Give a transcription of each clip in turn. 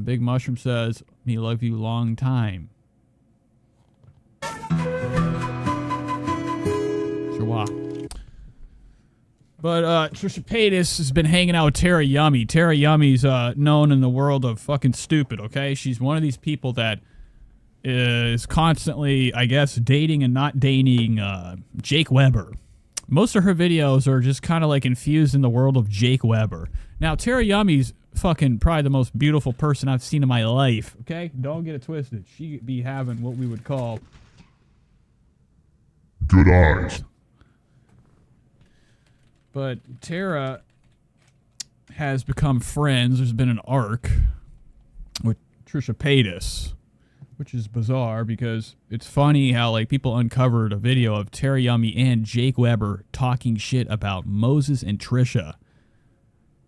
Big Mushroom says, me love you long time. Sure. But Trisha Paytas has been hanging out with Tarayummy. Tarayummy's known in the world of fucking stupid, okay? She's one of these people that is constantly, I guess, dating and not dating Jake Weber. Most of her videos are just kind of like infused in the world of Jake Weber. Now, Tarayummy's fucking probably the most beautiful person I've seen in my life, okay? Don't get it twisted. She be having what we would call good eyes. But Tara has become friends. There's been an arc with Trisha Paytas, which is bizarre because it's funny how like people uncovered a video of Tarayummy and Jake Weber talking shit about Moses and Trisha.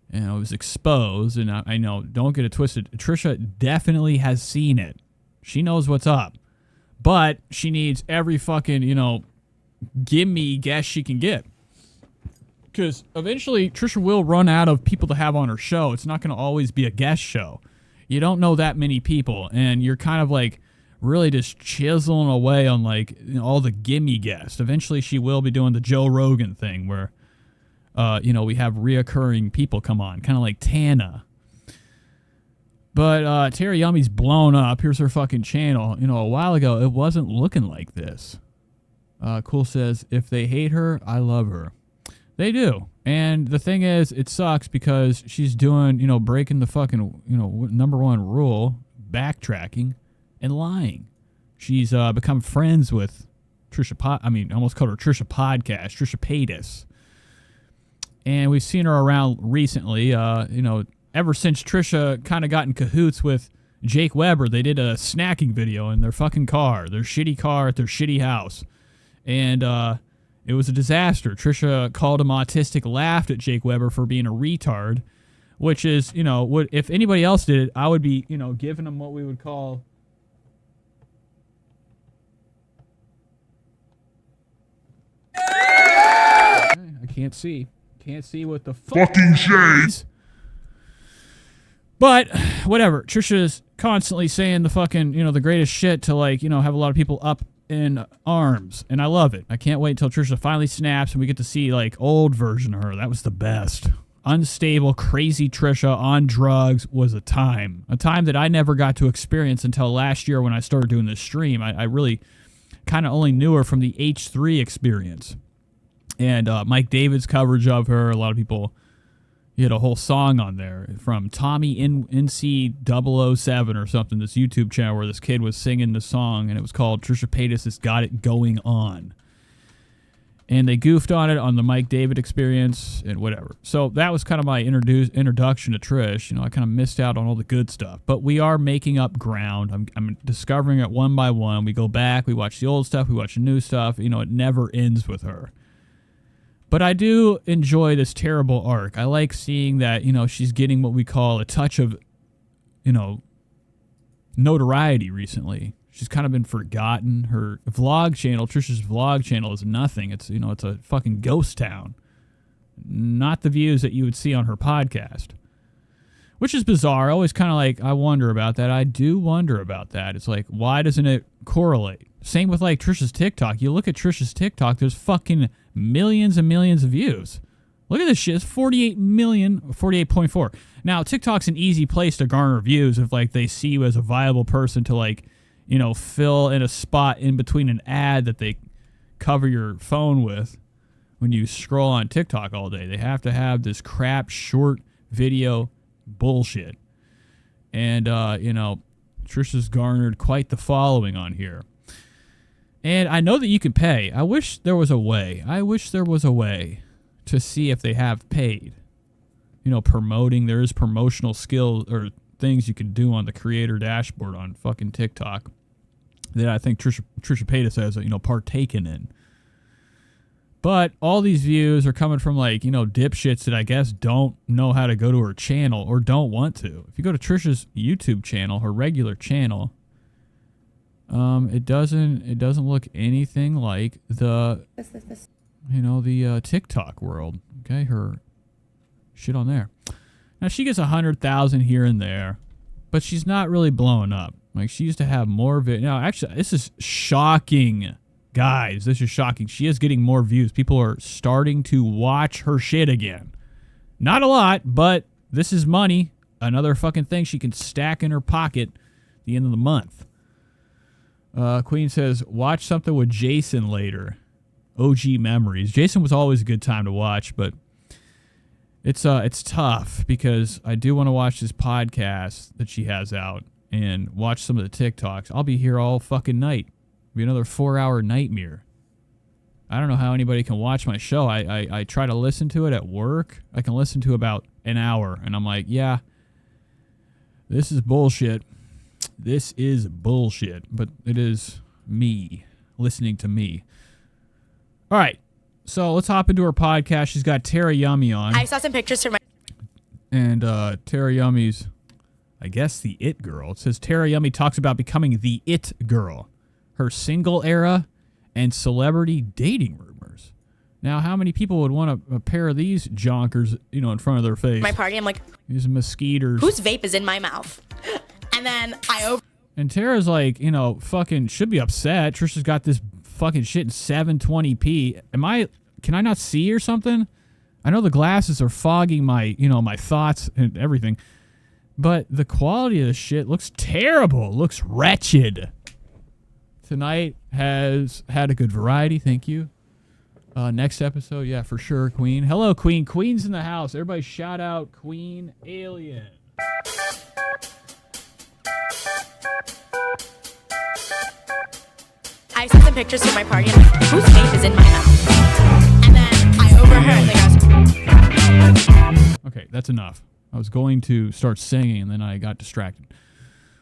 And it was exposed, and I know, don't get it twisted. Trisha definitely has seen it. She knows what's up. But she needs every fucking, gimme guest she can get. Because eventually Trisha will run out of people to have on her show. It's not going to always be a guest show. You don't know that many people, and you're kind of like really just chiseling away on like all the gimme guests. Eventually she will be doing the Joe Rogan thing where, we have reoccurring people come on, kind of like Tana. But Tarayummy's blown up. Here's her fucking channel. A while ago, it wasn't looking like this. Cool says, if they hate her, I love her. They do. And the thing is, it sucks because she's doing, breaking the fucking, number one rule, backtracking and lying. She's become friends with I almost called her Trisha Podcast, Trisha Paytas. And we've seen her around recently, ever since Trisha kind of got in cahoots with Jake Weber. They did a snacking video in their fucking car, their shitty car at their shitty house. And it was a disaster. Trisha called him autistic, laughed at Jake Weber for being a retard, which is, if anybody else did it, I would be, giving him what we would call... I can't see. Can't see what the fucking shades. But whatever. Trisha's constantly saying the fucking, the greatest shit to like, have a lot of people up in arms, and I love it. I can't wait until Trisha finally snaps and we get to see like old version of her. That was the best. Unstable, crazy Trisha on drugs was a time that I never got to experience until last year when I started doing this stream. I really kind of only knew her from the H3 experience. And Mike David's coverage of her, a lot of people, he had a whole song on there from Tommy NC007 or something, this YouTube channel where this kid was singing the song, and it was called Trisha Paytas Has Got It Going On. And they goofed on it on the Mike David experience and whatever. So that was kind of my introduction to Trish. I kind of missed out on all the good stuff. But we are making up ground. I'm discovering it one by one. We go back, we watch the old stuff, we watch the new stuff. It never ends with her. But I do enjoy this terrible arc. I like seeing that, she's getting what we call a touch of, notoriety recently. She's kind of been forgotten. Her vlog channel, Trisha's vlog channel, is nothing. It's, it's a fucking ghost town. Not the views that you would see on her podcast. Which is bizarre. I always kind of like, I wonder about that. I do wonder about that. It's like, why doesn't it correlate? Same with like Trisha's TikTok. You look at Trisha's TikTok, there's fucking millions and millions of views. Look at this shit. It's 48 million, 48.4. Now, TikTok's an easy place to garner views if like they see you as a viable person to like, fill in a spot in between an ad that they cover your phone with when you scroll on TikTok all day. They have to have this crap short video bullshit. And, Trisha's garnered quite the following on here. And I know that you can pay. I wish there was a way. To see if they have paid. Promoting. There is promotional skill or things you can do on the creator dashboard on fucking TikTok that I think Trisha Paytas has, partaken in. But all these views are coming from like, dipshits that I guess don't know how to go to her channel or don't want to. If you go to Trisha's YouTube channel, her regular channel, it doesn't look anything like the the TikTok world. Okay, her shit on there. Now she gets 100,000 here and there. but she's not really blowing up. Like, she used to have more now, actually, this is shocking, guys. This is shocking. She is getting more views. People are starting to watch her shit again. Not a lot, but this is money. Another fucking thing she can stack in her pocket at the end of the month. Queen says, watch something with Jason later. OG memories. Jason was always a good time to watch, but it's tough because I do want to watch this podcast that she has out and watch some of the TikToks. I'll be here all fucking night. It'll be another 4-hour nightmare. I don't know how anybody can watch my show. I try to listen to it at work. I can listen to about an hour, and I'm like, yeah, this is bullshit. This is bullshit, but it is me listening to me. All right, so let's hop into her podcast. She's got Tarayummy on. I saw some pictures from my... And Tarayummy's, I guess, the it girl. It says Tarayummy talks about becoming the it girl, her single era, and celebrity dating rumors. Now, how many people would want a pair of these jonkers, in front of their face? My party, I'm like, these mosquitoes. whose vape is in my mouth? And then And Tara's like, fucking should be upset. Trisha's got this fucking shit in 720p. Can I not see or something? I know the glasses are fogging my, my thoughts and everything. But the quality of the shit looks terrible. Looks wretched. Tonight has had a good variety. Thank you. Next episode, yeah, for sure, Queen. Hello, Queen. Queen's in the house. Everybody shout out Queen Alien. I saw some pictures from my party. I'm like, whose vape is in my mouth? And then I overheard the guys. Okay, that's enough. I was going to start singing, and then I got distracted.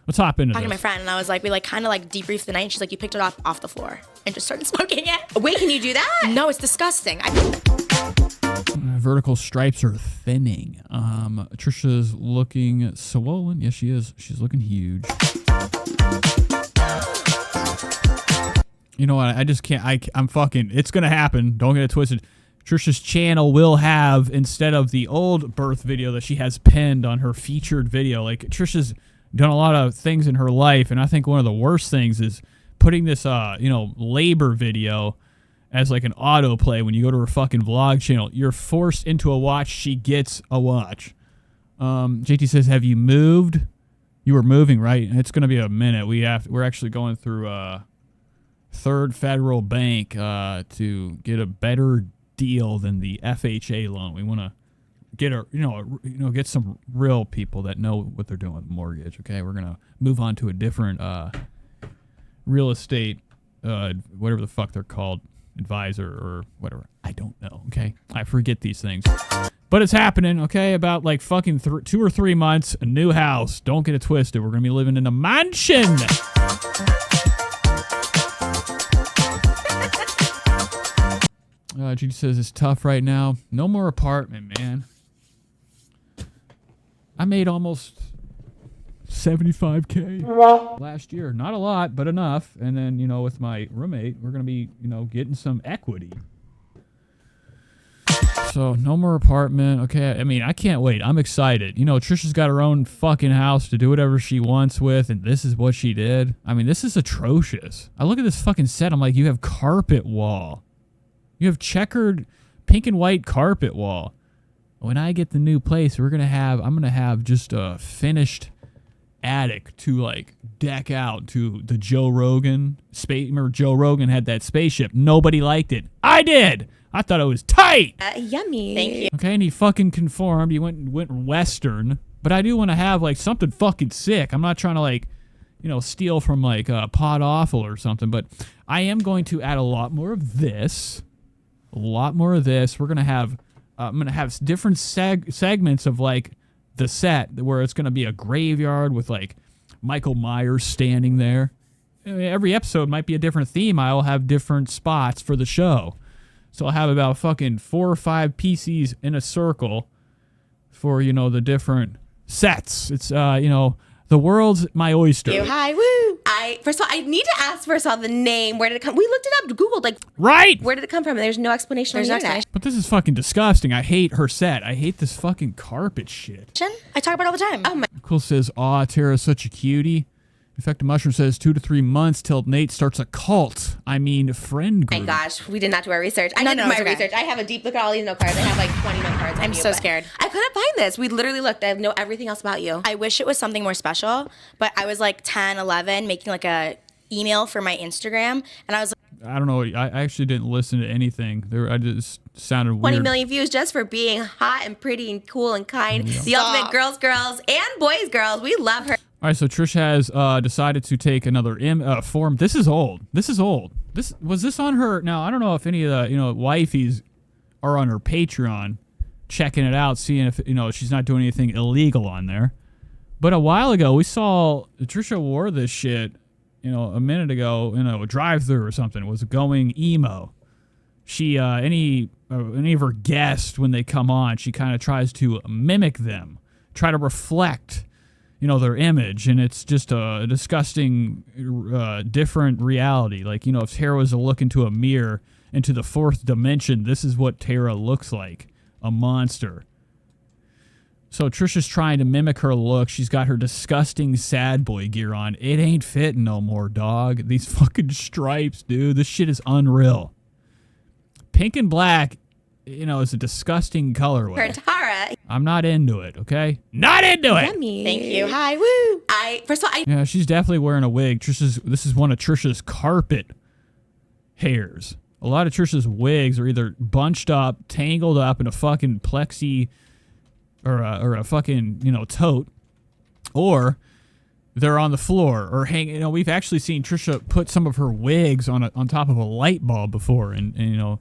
Let's hop into Talking to my this. friend, and I was like, we kind of debriefed the night. And she's like, you picked it up off the floor and just started smoking it. Wait, can you do that? No, it's disgusting. Vertical stripes are thinning. Trisha's looking swollen. Yes, she is. She's looking huge. You know what? I just can't. I'm fucking. It's gonna happen. Don't get it twisted. Trisha's channel will have, instead of the old birth video that she has pinned on her featured video, like Trisha's done a lot of things in her life, and I think one of the worst things is putting this, labor video as like an autoplay when you go to her fucking vlog channel. You're forced into a watch. She gets a watch. JT says, have you moved? You were moving, right? It's going to be a minute. We're actually going through Third Federal Bank to get a better deal than the FHA loan. We want to get get some real people that know what they're doing with mortgage. Okay, we're gonna move on to a different real estate, whatever the fuck they're called, advisor or whatever. I don't know. Okay, I forget these things, but it's happening. Okay, about like fucking 2 or 3 months, a new house. Don't get it twisted. We're gonna be living in a mansion. Judy says it's tough right now. No more apartment, man. I made almost $75K last year. Not a lot, but enough. And then, with my roommate, we're going to be, getting some equity. So no more apartment. Okay. I mean, I can't wait. I'm excited. Trisha's got her own fucking house to do whatever she wants with. And this is what she did. I mean, this is atrocious. I look at this fucking set. I'm like, you have carpet wall. You have checkered pink and white carpet wall. When I get the new place, I'm gonna have just a finished attic to like deck out to the Joe Rogan space. Remember Joe Rogan had that spaceship. Nobody liked it. I did. I thought it was tight. Yummy. Thank you. Okay, and he fucking conformed. He went Western. But I do want to have like something fucking sick. I'm not trying to like, steal from like Pod Awful or something. But I am going to add a lot more of this. We're gonna have. I'm going to have different segments of, like, the set where it's going to be a graveyard with, like, Michael Myers standing there. Every episode might be a different theme. I'll have different spots for the show. So I'll have about fucking 4 or 5 PCs in a circle for, the different sets. It's, the world's my oyster. Hi, woo. I First of all, I need to ask first of all the name. Where did it come? We looked it up, Googled, like, Right. where did it come from? And there's no explanation. There's no explanation. But this is fucking disgusting. I hate her set. I hate this fucking carpet shit. I talk about it all the time. Oh my. Cool says, aw, Tara's such a cutie. Infected Mushroom says 2 to 3 months till Nate starts a cult. I mean, friend group. My gosh, we did not do our research. I did my research. I have a deep look at all these note cards. I have like 20 note cards. I'm so scared. I couldn't find this. We literally looked. I know everything else about you. I wish it was something more special, but I was like 10, 11, making like a email for my Instagram, and I was like, I don't know. I actually didn't listen to anything. I just sounded 20 weird. million views just for being hot and pretty and cool and kind. The ultimate girls, and boys. We love her. All right, so Trish has decided to take another form. This is old. This was this on her. Now I don't know if any of the wifeys are on her Patreon, checking it out, seeing if she's not doing anything illegal on there. But a while ago, we saw Trisha wore this shit. A minute ago, a drive-thru or something, was going emo. She any of her guests when they come on, she kind of tries to mimic them, try to reflect their image, and it's just a disgusting, different reality. Like, if Tara was to look into a mirror, into the fourth dimension, this is what Tara looks like, a monster. So Trisha's trying to mimic her look. She's got her disgusting sad boy gear on. It ain't fitting no more, dog. These fucking stripes, dude. This shit is unreal. Pink and black, is a disgusting colorway. For Tara. I'm not into it, okay? Not into it! Yummy. thank you. Hi, woo. First of all, Yeah, she's definitely wearing a wig. This is one of Trisha's carpet hairs. A lot of Trisha's wigs are either bunched up, tangled up in a fucking plexi or a fucking, tote, or they're on the floor or hanging. We've actually seen Trisha put some of her wigs on top of a light bulb before, and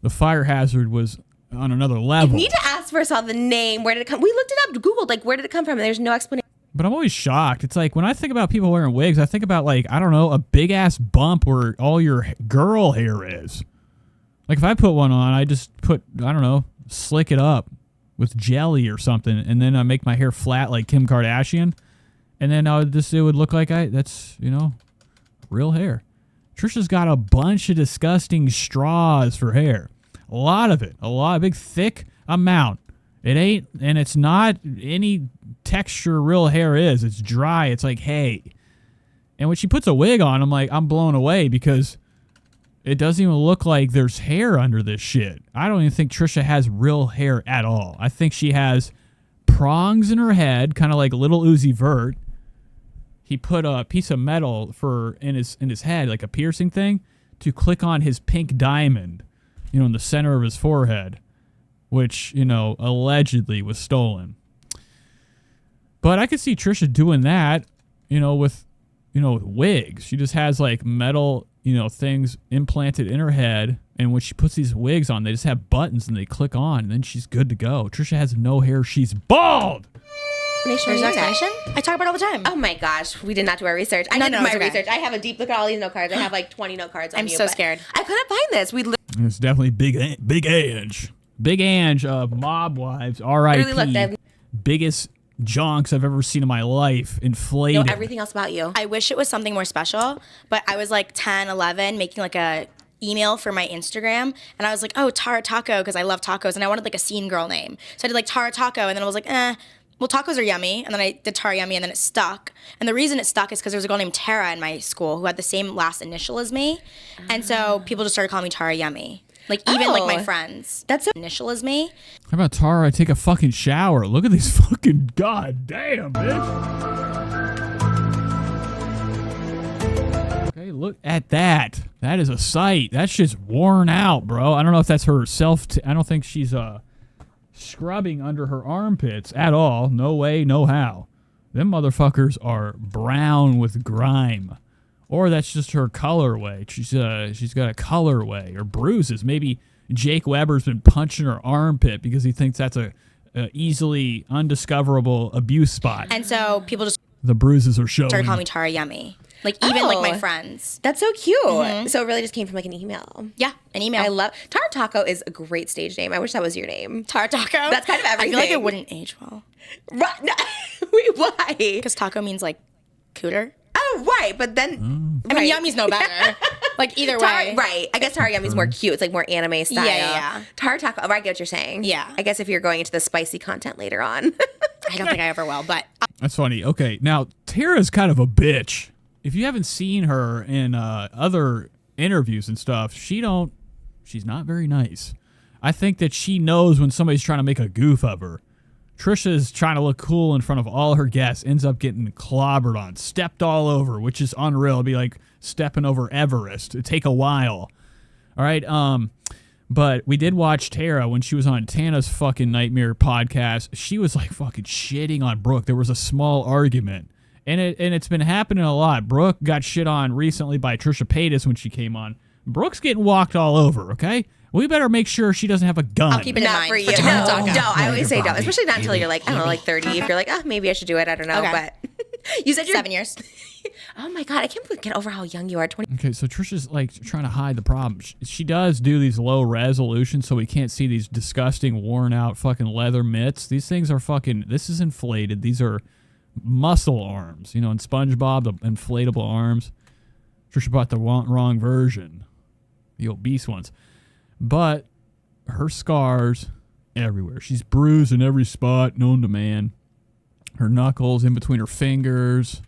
the fire hazard was on another level. you need to ask first of all the name. Where did it come? We looked it up, Googled, like, where did it come from? And there's no explanation. But I'm always shocked. It's like when I think about people wearing wigs, I think about, like, I don't know, a big ass bump where all your girl hair is. Like if I put one on, I just slick it up with jelly or something, and then I make my hair flat like Kim Kardashian, and then it would look like that's real hair. Trisha's got a bunch of disgusting straws for hair. A lot of it. A big thick amount. It ain't, and it's not any texture real hair is. It's dry. It's like hay. And when she puts a wig on, I'm blown away because it doesn't even look like there's hair under this shit. I don't even think Trisha has real hair at all. I think she has prongs in her head, kind of like little Uzi Vert. He put a piece of metal in his head, like a piercing thing, to click on his pink diamond, in the center of his forehead, which, allegedly was stolen. But I could see Trisha doing that, with wigs. She just has like metal, things implanted in her head, and when she puts these wigs on, they just have buttons and they click on, and then she's good to go. Trisha has no hair. She's bald. There's no explanation? I talk about it all the time. Oh my gosh, we did not do our research. I did my research. I have a deep look at all these note cards. I have like 20 note cards. I'm so scared. I couldn't find this. It's definitely Big Ange. Big Ange of Mob Wives. R.I.P. Biggest jonks I've ever seen in my life. Inflated. Know everything else about you. I wish it was something more special, but I was like 10, 11, making like a email for my Instagram, and I was like, oh, Tara Taco, because I love tacos, and I wanted like a scene girl name. So I did like Tara Taco, and then I was like, well, tacos are yummy, and then I did Tarayummy, and then it stuck. And the reason it stuck is because there was a girl named Tara in my school who had the same last initial as me, and so people just started calling me Tarayummy. Like, even like my friends. That's so initial as me. How about Tara? I take a fucking shower. Look at these fucking goddamn, bitch. Okay, look at that. That is a sight. That shit's worn out, bro. I don't know if that's her I don't think she's scrubbing under her armpits at all. No way, no how. Them motherfuckers are brown with grime. Or that's just her colorway. She's got a colorway or bruises. Maybe Jake Weber's been punching her armpit because he thinks that's a easily undiscoverable abuse spot. And so people just the bruises are showing. started calling me Tarayummy. Like, even like my friends. That's so cute. So it really just came from like an email. Yeah, an email. I love Tara Taco is a great stage name. I wish that was your name. Tara Taco. That's kind of everything. I feel like it wouldn't age well. Right? No. Wait, why? Because taco means like cooter. Oh No, right, but then I mean, Yummy's no better. Like, either way. Right. I guess Tarayummy's more cute. It's like more anime style. Yeah. Tara Taco. Oh, I get what you're saying. Yeah. I guess if you're going into the spicy content later on. I don't think I ever will, but That's funny. Okay, now Tara's kind of a bitch. If you haven't seen her in other interviews and stuff, she's not very nice. I think that she knows when somebody's trying to make a goof of her. Trisha's trying to look cool in front of all her guests, ends up getting clobbered on, stepped all over, which is unreal. It'd be like stepping over Everest. It'd take a while. All right, but we did watch Tara when she was on Tana's fucking Nightmare podcast. She was like fucking shitting on Brooke. There was a small argument. And it's been happening a lot. Brooke got shit on recently by Trisha Paytas when she came on. Brooke's getting walked all over, okay? We better make sure she doesn't have a gun. I'll keep it in Not mind for you. for No, Tara Taco. I always say don't. Especially not until you're like, I don't know, like 30. If you're like, oh, maybe I should do it. I don't know. Okay. But you said you're 7 years. Oh my God, I can't get over how young you are. 20. Okay, so Trisha's like trying to hide the problem. She does do these low resolution so we can't see these disgusting worn out fucking leather mitts. These things are fucking, this is inflated. These are muscle arms. You know, in SpongeBob, the inflatable arms. Trisha bought the wrong version. The obese ones. But her scars everywhere. She's bruised in every spot known to man. Her knuckles in between her fingers.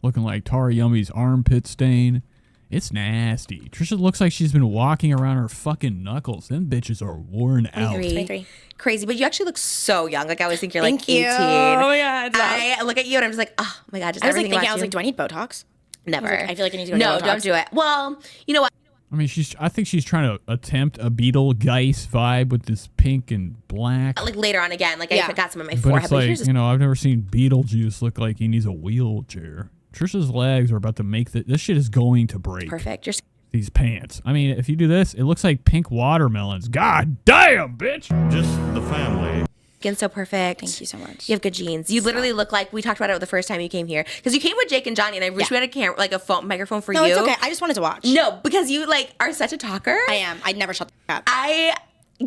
Looking like Tarayummy's armpit stain. It's nasty. Trisha looks like she's been walking around her fucking knuckles. Them bitches are worn out. 23. Crazy, but you actually look so young. Like I always think you're like Thank you. 18. Oh my God. I look at you and I'm just like, oh my God, just I was like everything thinking, about I was you. like, do I need Botox? Never. I feel like I need to go No, to Botox. don't do it. Well, you know what? I mean, I think she's trying to attempt a Beetlegeist vibe with this pink and black. Like later on again, like Yeah. I got some on my But forehead. it's But like, here's you know, I've never seen Beetlejuice look like he needs a wheelchair. Trisha's legs are about to make this shit is going to break. perfect. You're These pants. I mean, if you do this, it looks like pink watermelons. God damn, bitch. Just the family. skin so perfect. Thank you so much. You have good genes. You literally look like we talked about it the first time you came here because you came with Jake and Johnny, and I wish we had a camera, like a phone, microphone for No, you. it's okay. I just wanted to watch. No, because you like are such a talker. I am. I'd never shut the fuck up. I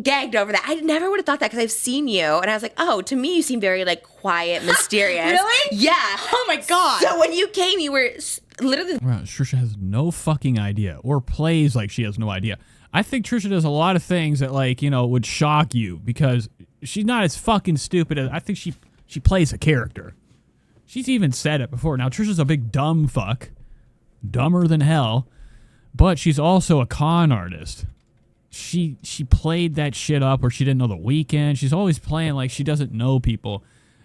gagged over that. I never would have thought that because I've seen you, and I was like, oh, to me you seem very like quiet, mysterious. Really? Yeah. Oh my God. So when you came, you were literally. Wow, Trisha has no fucking idea or plays like she has no idea. I think Trisha does a lot of things that, like, you know, would shock you because she's not as fucking stupid as I think she plays a character. She's even said it before. Now, Trisha's a big dumb fuck. Dumber than hell. But she's also a con artist. She played that shit up where she didn't know the weekend. She's always playing like she doesn't know people.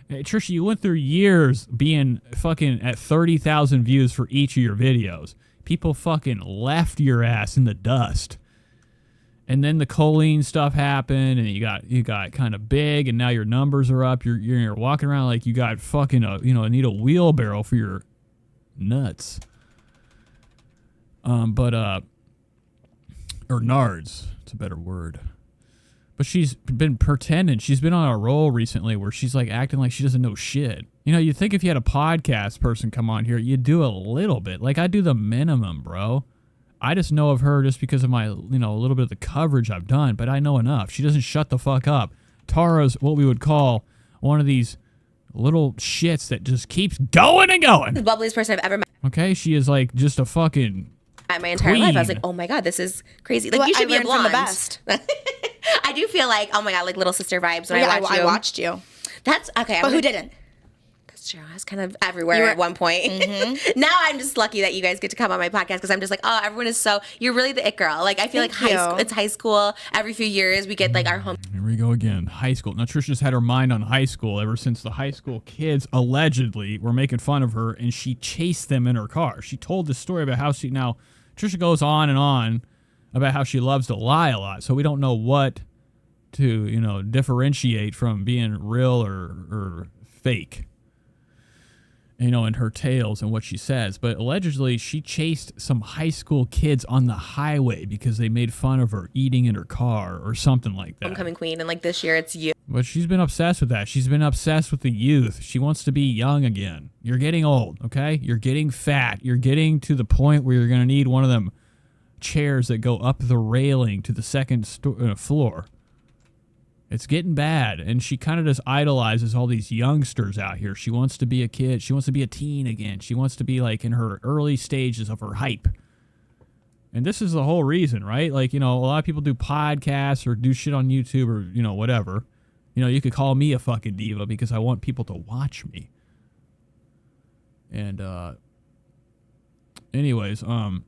Hey, Trisha, you went through years being fucking at 30,000 views for each of your videos. People fucking left your ass in the dust. And then the choline stuff happened, and you got kind of big, and now your numbers are up. You're walking around like you got fucking need a wheelbarrow for your nuts. Or nards, it's a better word. But she's been pretending. She's been on a roll recently where she's like acting like she doesn't know shit. You know, you'd think if you had a podcast person come on here, you'd do a little bit. Like I do the minimum, bro. I just know of her just because of my, a little bit of the coverage I've done, but I know enough. She doesn't shut the fuck up. Tara's what we would call one of these little shits that just keeps going and going. The bubbliest person I've ever met Okay, she is like just a fucking in my entire life. I was queen. like, oh my God, this is crazy. Like Well, you should I be a learned from blonde. the best. I do feel like, oh my God, like little sister vibes when Yeah, I watch you. I watched you. That's okay. But who didn't? That's true. I was kind of everywhere at one point. Now I'm just lucky that you guys get to come on my podcast because I'm just like, oh, everyone is so. You're really the it girl. Like I feel Thank like high you. school. It's high school. Every few years we get like our home. Here we go again. High school. Now, Trisha's had her mind on high school ever since the high school kids allegedly were making fun of her and she chased them in her car. She told this story about how now, Trisha goes on and on about how she loves to lie a lot. So we don't know what to, differentiate from being real or fake, in her tales and what she says. But allegedly, she chased some high school kids on the highway because they made fun of her eating in her car or something like that. Homecoming queen, and like this year it's you. But she's been obsessed with that. She's been obsessed with the youth. She wants to be young again. You're getting old, okay? You're getting fat. You're getting to the point where you're going to need one of them chairs that go up the railing to the second floor. It's getting bad, and she kind of just idolizes all these youngsters out here. She wants to be a kid. She wants to be a teen again. She wants to be like in her early stages of her hype. And this is the whole reason, right? Like, a lot of people do podcasts or do shit on YouTube or, whatever. You could call me a fucking diva because I want people to watch me. And, anyways, the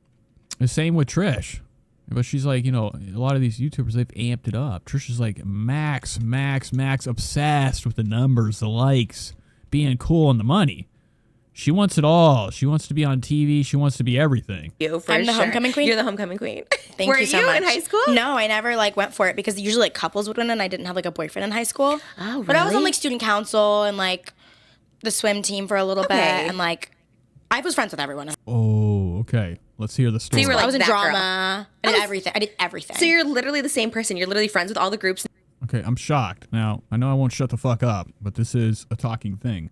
same with Trish. But she's like, a lot of these YouTubers, they've amped it up. Trisha's like max obsessed with the numbers, the likes, being cool and the money. She wants it all. She wants to be on TV. She wants to be everything. I'm the homecoming queen. You're the homecoming queen. Thank you so much. Were you in high school? No, I never went for it because usually couples would win and I didn't have a boyfriend in high school. Oh, really? But I was on student council and the swim team for a little bit and I was friends with everyone. Oh, okay. Let's hear the story. So you were I was in that drama. I did everything. So you're literally the same person. You're literally friends with all the groups. Okay, I'm shocked. Now, I know I won't shut the fuck up, but this is a talking thing.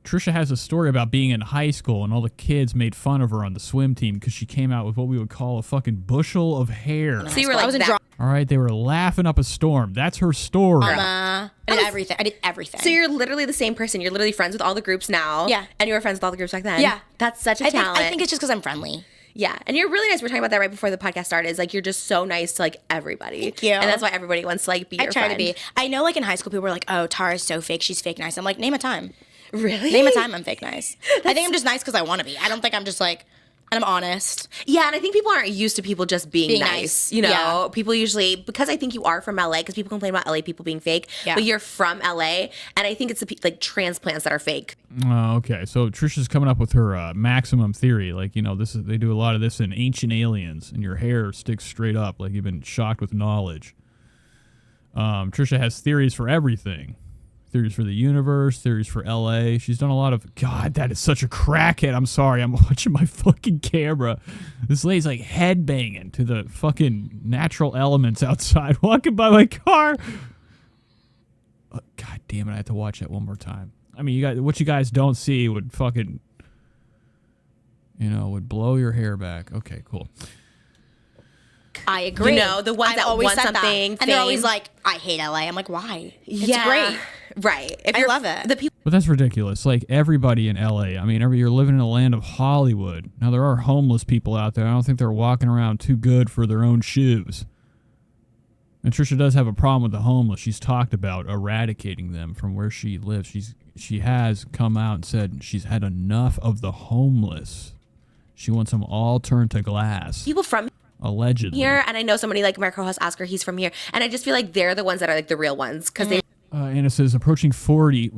Trisha has a story about being in high school and all the kids made fun of her on the swim team because she came out with what we would call a fucking bushel of hair. So you were I was in drama. All right, they were laughing up a storm. That's her story. I did everything. So you're literally the same person. You're literally friends with all the groups now. Yeah. And you were friends with all the groups back then. Yeah. That's such a talent. I think it's just because I'm friendly. Yeah. And you're really nice. We were talking about that right before the podcast started. It's you're just so nice to everybody. Thank you. And that's why everybody wants to be your I try friend. to be. I know in high school people were like, oh, Tara's so fake. She's fake nice. I'm like, name a time. Really? Name a time I'm fake nice. I think I'm just nice because I want to be. I don't think I'm just and I'm honest. Yeah, and I think people aren't used to people just being nice. Yeah. People usually, because I think you are from LA, because people complain about LA people being fake, but you're from LA, and I think it's the transplants that are fake. Okay, so Trisha's coming up with her maximum theory. They do a lot of this in Ancient Aliens, and your hair sticks straight up like you've been shocked with knowledge. Trisha has theories for everything. Theories for the universe, theories for LA. She's done a lot of... God, that is such a crackhead. I'm sorry. I'm watching my fucking camera. This lady's headbanging to the fucking natural elements outside, walking by my car. God damn it. I have to watch that one more time. I mean, what you guys don't see would fucking... would blow your hair back. Okay, cool. I agree. The ones that want something. And they're always like, I hate LA. I'm like, why? It's great. Right. I love it. The people. But that's ridiculous. Everybody in LA. I mean, you're living in a land of Hollywood. Now, there are homeless people out there. I don't think they're walking around too good for their own shoes. And Trisha does have a problem with the homeless. She's talked about eradicating them from where she lives. She has come out and said she's had enough of the homeless. She wants them all turned to glass. People from allegedly here, and I know somebody like my co-host Oscar, he's from here, and I just feel like they're the ones that are the real ones because they. Anna says approaching 40,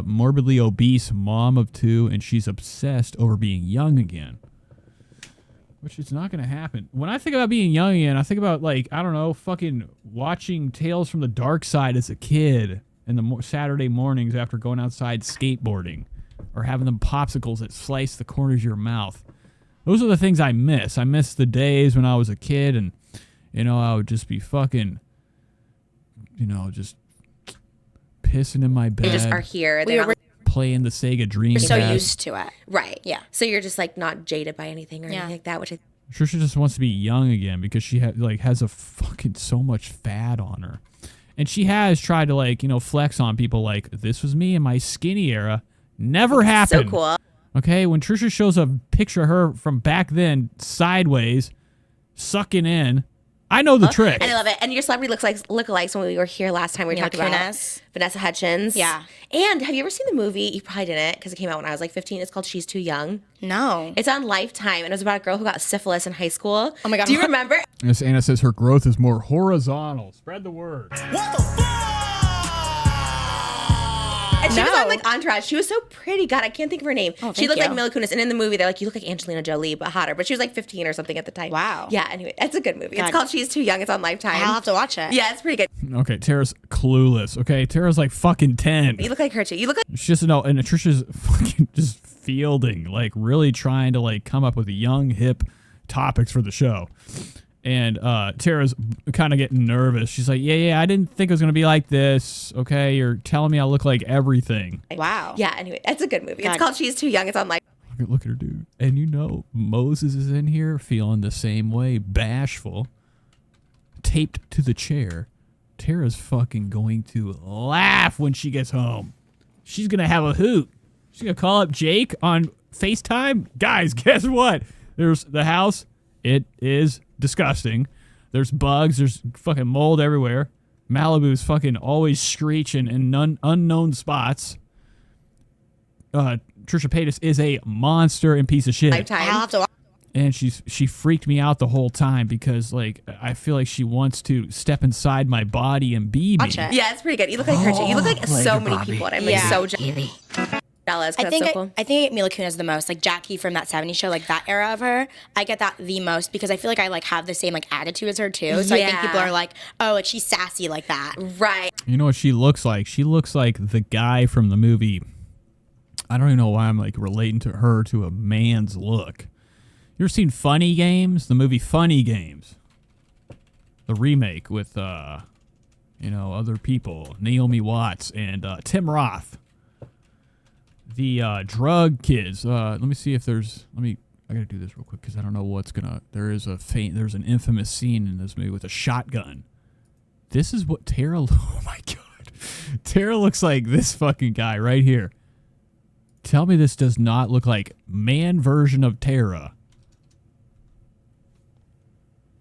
morbidly obese, mom of 2, and she's obsessed over being young again. Which is not going to happen. When I think about being young again, I think about fucking watching Tales from the Dark Side as a kid in the Saturday mornings after going outside skateboarding, or having them popsicles that slice the corners of your mouth. Those are the things I miss. I miss the days when I was a kid and, I would just be fucking, just pissing in my bed. They just are here. They're not playing the Sega Dreamcast. You're so used to it. Right. Yeah. So you're just not jaded by anything or anything like that, which I... Trisha just wants to be young again because she has a fucking so much fat on her. And she has tried to flex on people this was me in my skinny era. Never happened. So cool. Okay, when Trisha shows a picture of her from back then, sideways, sucking in, I know the trick. And I love it. And your celebrity lookalikes when we were here last time, we talked about Vanessa Hudgens. Yeah. And have you ever seen the movie? You probably didn't because it came out when I was 15. It's called She's Too Young. No. It's on Lifetime, and it was about a girl who got syphilis in high school. Oh my God. Do you remember? Miss Anna says her growth is more horizontal. Spread the word. What the fuck? And she was on Entourage. She was so pretty. God, I can't think of her name. Oh, she looked like Mila Kunis. And in the movie, they're like, you look like Angelina Jolie, but hotter. But she was 15 or something at the time. Wow. Yeah, anyway, it's a good movie. God. It's called She's Too Young. It's on Lifetime. I'll have to watch it. Yeah, it's pretty good. Okay, Tara's clueless. Okay, Tara's fucking 10. You look like her too. You look like... She's just, and Trisha's fucking just fielding, really trying to, come up with young, hip topics for the show. And Tara's kind of getting nervous. She's like, yeah, I didn't think it was going to be like this. Okay, you're telling me I look like everything. Wow. Yeah, anyway, it's a good movie. God. It's called She's Too Young. It's on Look at her, dude. And Moses is in here feeling the same way, bashful. taped to the chair. Tara's fucking going to laugh when she gets home. She's going to have a hoot. She's going to call up Jake on FaceTime. Guys, guess what? There's the house. It is disgusting. There's bugs. There's fucking mold everywhere. Malibu's fucking always screeching in unknown spots. Trisha Paytas is a monster and piece of shit. Lifetime. I'll have to watch. And she freaked me out the whole time because, like, I feel like she wants to step inside my body and be me. Watch it. Yeah, it's pretty good. You look like her too. You look like so many people, and I'm like so jealous. I That's think so cool. I think Mila Kunis the most, like Jackie from that '70s show, like that era of her. I get that the most because I feel like I like have the same like attitude as her too. So I think people are like, oh, like she's sassy like that. Right. You know what she looks like? She looks like the guy from the movie. I don't even know why I'm like relating to her to a man's look. You ever seen Funny Games? The movie Funny Games. The remake with, other people. Naomi Watts and Tim Roth. The drug kids. Let me see if there's... I gotta do this real quick because I don't know what's gonna... There's an infamous scene in this movie with a shotgun. This is what Tara... Oh my God. Tara looks like this fucking guy right here. Tell me this does not look like man version of Tara.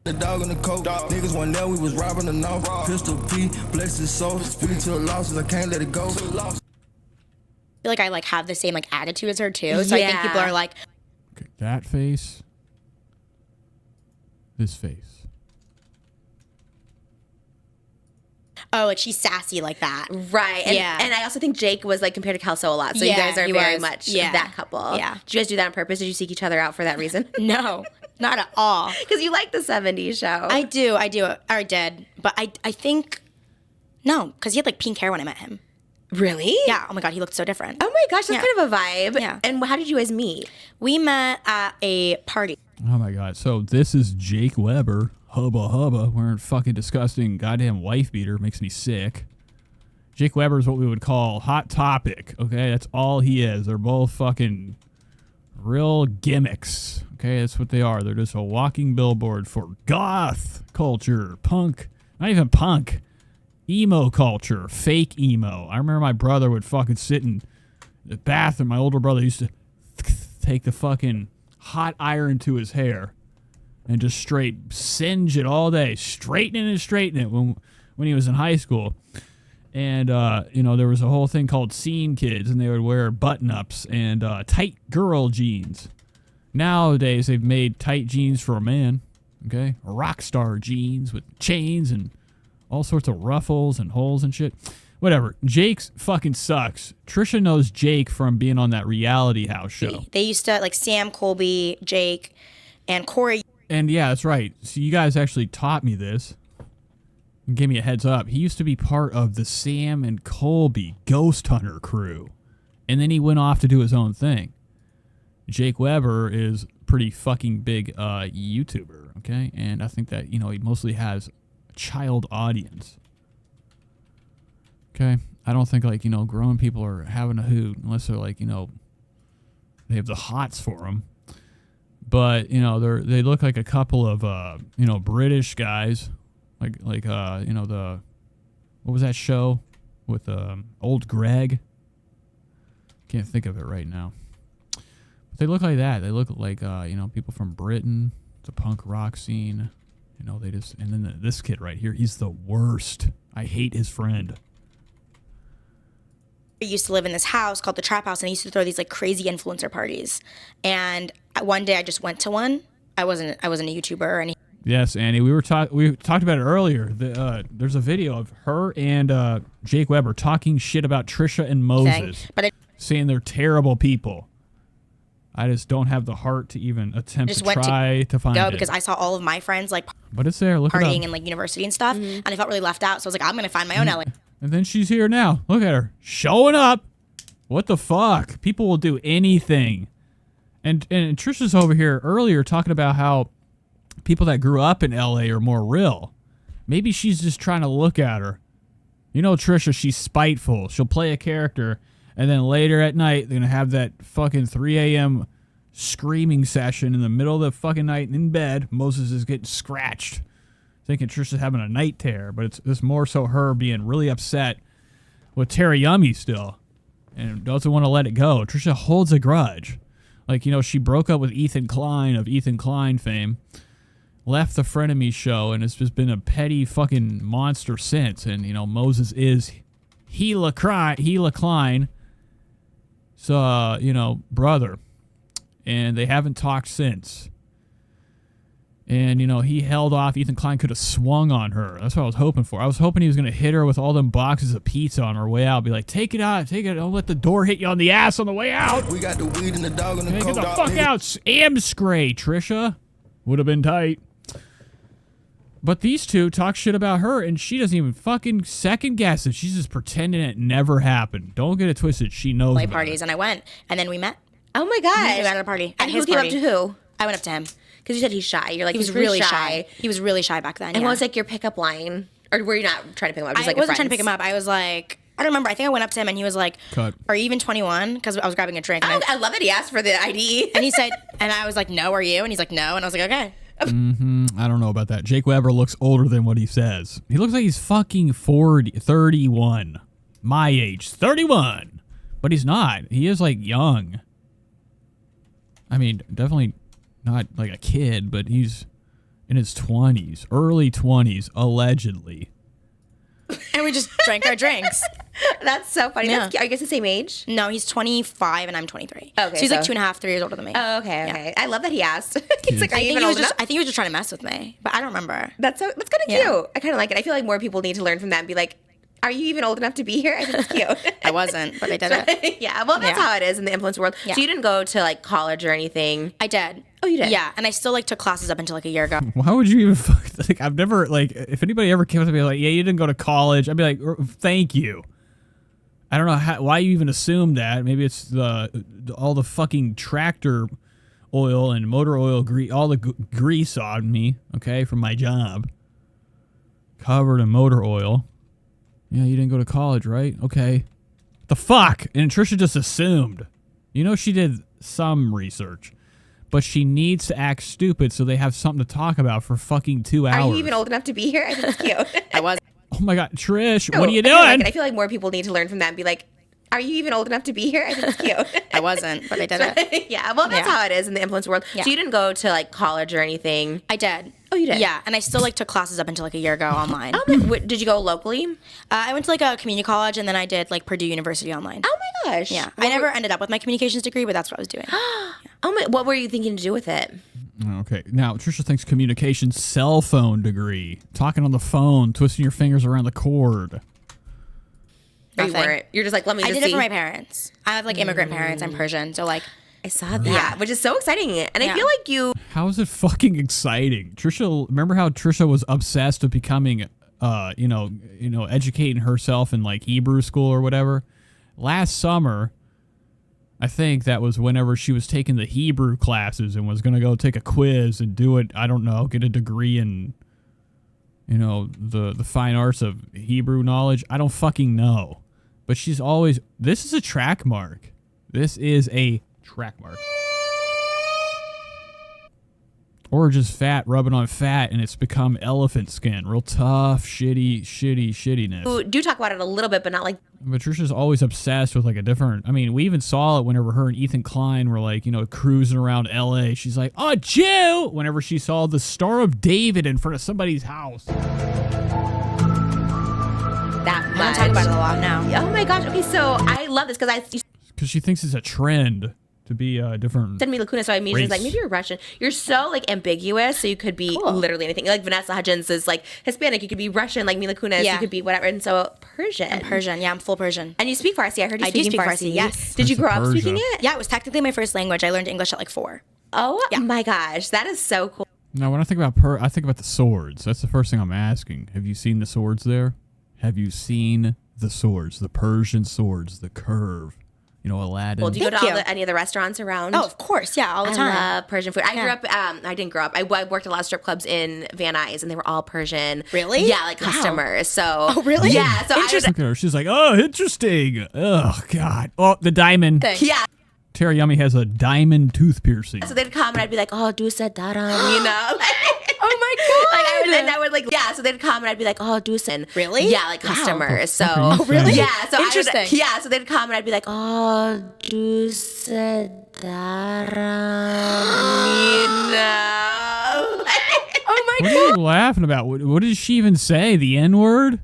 The dog on the coat, niggas one there, we was robbing the north. Pistol P, bless his soul, speak to a loss and I can't let it go. I feel like I like have the same like attitude as her too. So I think people are like, Okay, that face. This face. oh, like she's sassy like that. Right. And, Yeah. and I also think Jake was like compared to Kelso a lot. So Yeah, you guys are he very was. much Yeah. that couple. Yeah. Did you guys do that on purpose? Did you seek each other out for that reason? No, not at all. Because you like the 70s show. I do. Or I did. But I think, no, because he had like pink hair when I met him. Really? Yeah. Oh my God, he looked so different. Oh my gosh, that's Yeah. kind of a vibe. Yeah. And how did you guys meet? We met at a party. Oh my God. So this is Jake Weber. Hubba hubba. Wearing fucking disgusting goddamn wife beater. Makes me sick. Jake Weber is what we would call Hot Topic. Okay. That's all he is. They're both fucking real gimmicks. Okay. That's what they are. They're just a walking billboard for goth culture. Punk. Not even punk. Emo culture. Fake emo. I remember my brother would fucking sit in the bathroom. My older brother used to take the fucking hot iron to his hair and just straight singe it all day, straightening it when he was in high school. And, there was a whole thing called scene kids, and they would wear button-ups and tight girl jeans. Nowadays, they've made tight jeans for a man, okay? Rock star jeans with chains and all sorts of ruffles and holes and shit. Whatever. Jake's fucking sucks. Trisha knows Jake from being on that reality house show. They used to, like Sam, Colby, Jake, and Corey. And yeah, that's right. So you guys actually taught me this and gave me a heads up. He used to be part of the Sam and Colby Ghost Hunter crew. And then he went off to do his own thing. Jake Weber is pretty fucking big YouTuber, okay? And I think that, he mostly has a child audience. Okay? I don't think, grown people are having a hoot unless they're, they have the hots for them. But, they look like a couple of, British guys. What was that show with old Greg? Can't think of it right now. But they look like that. They look like, people from Britain, the punk rock scene. And then this kid right here, he's the worst. I hate his friend. I used to live in this house called the Trap House, and I used to throw these like crazy influencer parties. And one day I just went to one. I wasn't a YouTuber or anything. Yes, Annie. We talked about it earlier. There's a video of her and Jake Weber talking shit about Trisha and Moses, saying they're terrible people. I just don't have the heart to even attempt to try to find it. Because I saw all of my friends like but it's there. Look partying it up. in like university and stuff, and I felt really left out. So I was like, I'm gonna find my own LA. And then she's here now. Look at her showing up. What the fuck? People will do anything. And Trisha's over here earlier talking about how people that grew up in LA are more real. Maybe she's just trying to look at her. Trisha, she's spiteful. She'll play a character, and then later at night, they're going to have that fucking 3 a.m. screaming session in the middle of the fucking night in bed. Moses is getting scratched. thinking Trisha's having a night terror, but it's more so her being really upset with Tarayummy still and doesn't want to let it go. Trisha holds a grudge. Like, she broke up with Ethan Klein of Ethan Klein fame, left the Frenemy show, and it's just been a petty fucking monster since. And, Moses is Gila Klein, brother. And they haven't talked since. And, he held off. Ethan Klein could have swung on her. That's what I was hoping for. I was hoping he was going to hit her with all them boxes of pizza on her way out. Be like, take it out. Take it. Don't let the door hit you on the ass on the way out. We got the weed and the dog and the Get coke. the fuck out. Amscray, Trisha. Would have been tight. But these two talk shit about her, and she doesn't even fucking second guess it. She's just pretending it never happened. Don't get it twisted. She knows Play about parties, it. and I went, and then we met. Oh my gosh. We met at a party. And At who his came party. up to who? I went up to him. Because you said he's shy. You're like, He was he's pretty really shy. He was really shy back then. And yeah. what was like your pickup line? Or were you not trying to pick him up? Just, I wasn't trying to pick him up. I was like, I don't remember. I think I went up to him and he was like, Cut. "Are you even 21?" Because I was grabbing a drink. And, I love that he asked for the ID. and he said, and I was like, "No, are you?" And he's like, "No." And I was like, "Okay." I don't know about that. Jake Weber looks older than what he says. He looks like he's fucking 31. My age, 31. But he's not. He is like young. I mean, definitely not like a kid, but he's in his 20s, early 20s, allegedly. And we just drank our drinks. That's so funny. Yeah. That's cute. Are you guys the same age? No, he's 25 and I'm 23. Okay, so he's like so- 2.5, 3 years older than me. Oh, okay. I love that he asked. He's like, are I you think even he was old just. enough? I think he was just trying to mess with me, but I don't remember. That's kind of Yeah. cute. I kind of like it. I feel like more people need to learn from that and be like, are you even old enough to be here? I think it's cute. I wasn't, but I did it. Yeah, well, that's Yeah. how it is in the influencer world. Yeah. So you didn't go to like college or anything. I did. Oh, you did? Yeah, and I still like took classes up until like a year ago. Why would you even fuck? Like, I've never, like, if anybody ever came up to me like, yeah, you didn't go to college, I'd be like, thank you. I don't know why you even assume that. Maybe it's all the fucking tractor oil and motor oil all the grease on me, okay, from my job. Covered in motor oil. Yeah, you didn't go to college, right? Okay. The fuck? And Trisha just assumed. She did some research. But she needs to act stupid so they have something to talk about for fucking 2 hours. Are you even old enough to be here? I think it's cute. I was. Oh my God, Trish, what are you I doing? like it. I feel like more people need to learn from that and be like, are you even old enough to be here? I think it's cute. I wasn't, but I did it. Yeah, well, that's Yeah. how it is in the influencer world. Yeah. So you didn't go to like college or anything. I did. Oh, you did? Yeah, and I still like took classes up until like a year ago online. Did you go locally? I went to like a community college, and then I did like Purdue University online. Oh my gosh. Yeah, I never ended up with my communications degree, but that's what I was doing. What were you thinking to do with it? Okay, now Trisha thinks communication cell phone degree. Talking on the phone, twisting your fingers around the cord. Or you Nothing. weren't. You're just like, let me I just did it see. for my parents. I have like immigrant parents. I'm Persian, so like I saw that, which is so exciting. And I Yeah. feel like you. How is it fucking exciting? Trisha, remember how Trisha was obsessed with becoming, educating herself in like Hebrew school or whatever? Last summer, I think that was whenever she was taking the Hebrew classes and was going to go take a quiz and do it, I don't know, get a degree in, the fine arts of Hebrew knowledge. I don't fucking know. But she's always, this is a track mark. This is a track mark. Or just fat rubbing on fat and it's become elephant skin. Real tough, shittiness. You do talk about it a little bit, but not like. But Trisha's always obsessed with like a different, I mean, we even saw it whenever her and Ethan Klein were like, cruising around LA. She's like, oh, Jew! Whenever she saw the Star of David in front of somebody's house. That I much. don't talk about it a lot now. Oh my gosh. Okay, so I love this because Because she thinks it's a trend to be different. said Mila Kunis, so I immediately was like, Race. maybe you're Russian. You're so like ambiguous, so you could be literally anything. Like Vanessa Hudgens is like Hispanic, you could be Russian. Like Mila Kunis, Yeah. you could be whatever. And so Persian. I'm Persian. Yeah, I'm full Persian. And you speak Farsi. I heard you I do speaking speak Farsi, yes. Did you That's grow a up speaking Persia. it? Yeah, it was technically my first language. I learned English at like 4. Oh my gosh, that is so cool. Now, when I think about I think about the swords. That's the first thing I'm asking. Have you seen the swords there? Have you seen the swords, the Persian swords, the curve? Aladdin. Well, do you go to Thank all you. any of the restaurants around? Oh, of course. Yeah, all the I time. love Persian food. I Yeah. grew up. I didn't grow up. I worked at a lot of strip clubs in Van Nuys, and they were all Persian. Really? Yeah, like Wow. customers. So. Oh, really? Yeah. So I Look at her. She's like, oh, interesting. Oh, God. Oh, the diamond. Thanks. yeah. Tarayummy has a diamond tooth piercing. So they'd come and I'd be like, oh, do set daram, you know? Oh, my god! Like I would like yeah. So they'd come and I'd be like, oh, Dusan. Really? Yeah, like customers. So Oh, really? Yeah. So Interesting. Yeah. So they'd come and I'd be like, oh, Dusan Tarayummy. Oh my What are you laughing about? What did she even say? The N-word?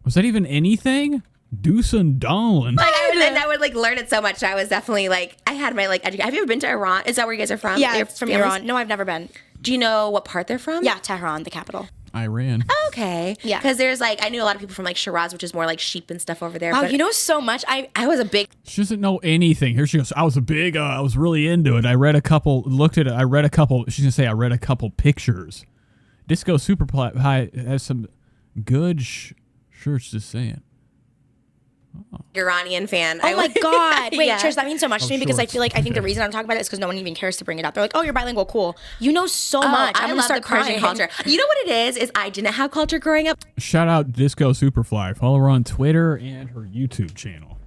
Was that even anything? Doosan Dolan. Like I would like learn it so much. So I was definitely like, I had my like education. Have you ever been to Iran? Is that where you guys are from? Yeah, Your from families? Iran. No, I've never been. Do you know what part they're from? Yeah, Tehran, the capital. Iran. Okay. Yeah. Because there's like, I knew a lot of people from like Shiraz, which is more like sheep and stuff over there. Wow, but you know so much. I was a big She doesn't know anything. Here she goes. I was really into it. I read a couple she's gonna say I read a couple pictures. Disco Super High has some good shirts, just saying. Iranian fan. Oh my God. Wait, Yeah. Trish, that means so much to me because I shorts. feel like I think the reason I'm talking about it is because no one even cares to bring it up. They're like, oh, you're bilingual, cool. You know so much. I'm I gonna love start the Persian crying. culture. You know what it is I didn't have culture growing up. Shout out Disco Superfly. Follow her on Twitter and her YouTube channel.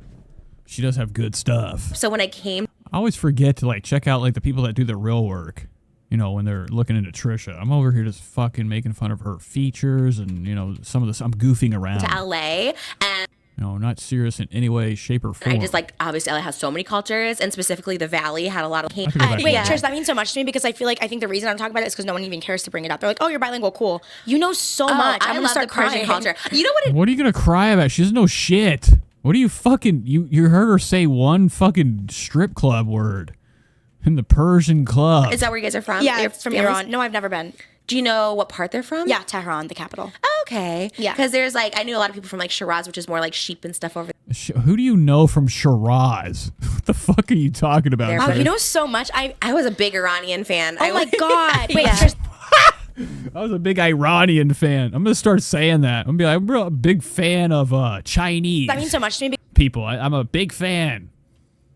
She does have good stuff. So when I came I always forget to like check out like the people that do the real work. You know, when they're looking into Trisha. I'm over here just fucking making fun of her features and, you know, some of this. I'm goofing around. to LA and No, not serious in any way, shape, or form. I just like, obviously LA has so many cultures and specifically the Valley had a lot of I could go back Wait, to that. Trish, that means so much to me because I feel like I think the reason I'm talking about it is because no one even cares to bring it up. They're like, oh, you're bilingual, cool. You know so much. I'm I gonna love start the Persian crying. culture. You know what it What are you gonna cry about? She doesn't know shit. What are you fucking? You heard her say one fucking strip club word in the Persian club. is that where you guys are from? Yeah, Your from families? Iran. No, I've never been. Do you know what part they're from? Yeah, Tehran, the capital. Okay. Yeah. Because there's like, I knew a lot of people from like Shiraz, which is more like sheep and stuff over there. Who do you know from Shiraz? What the fuck are you talking about? Wow, Trish? you know so much. I I was a big Iranian fan. Oh my God. Wait, Yeah. Trish, I was a big Iranian fan. I'm gonna start saying that. I'm gonna be like, I'm a big fan of Chinese that means so much to me people. I'm a big fan.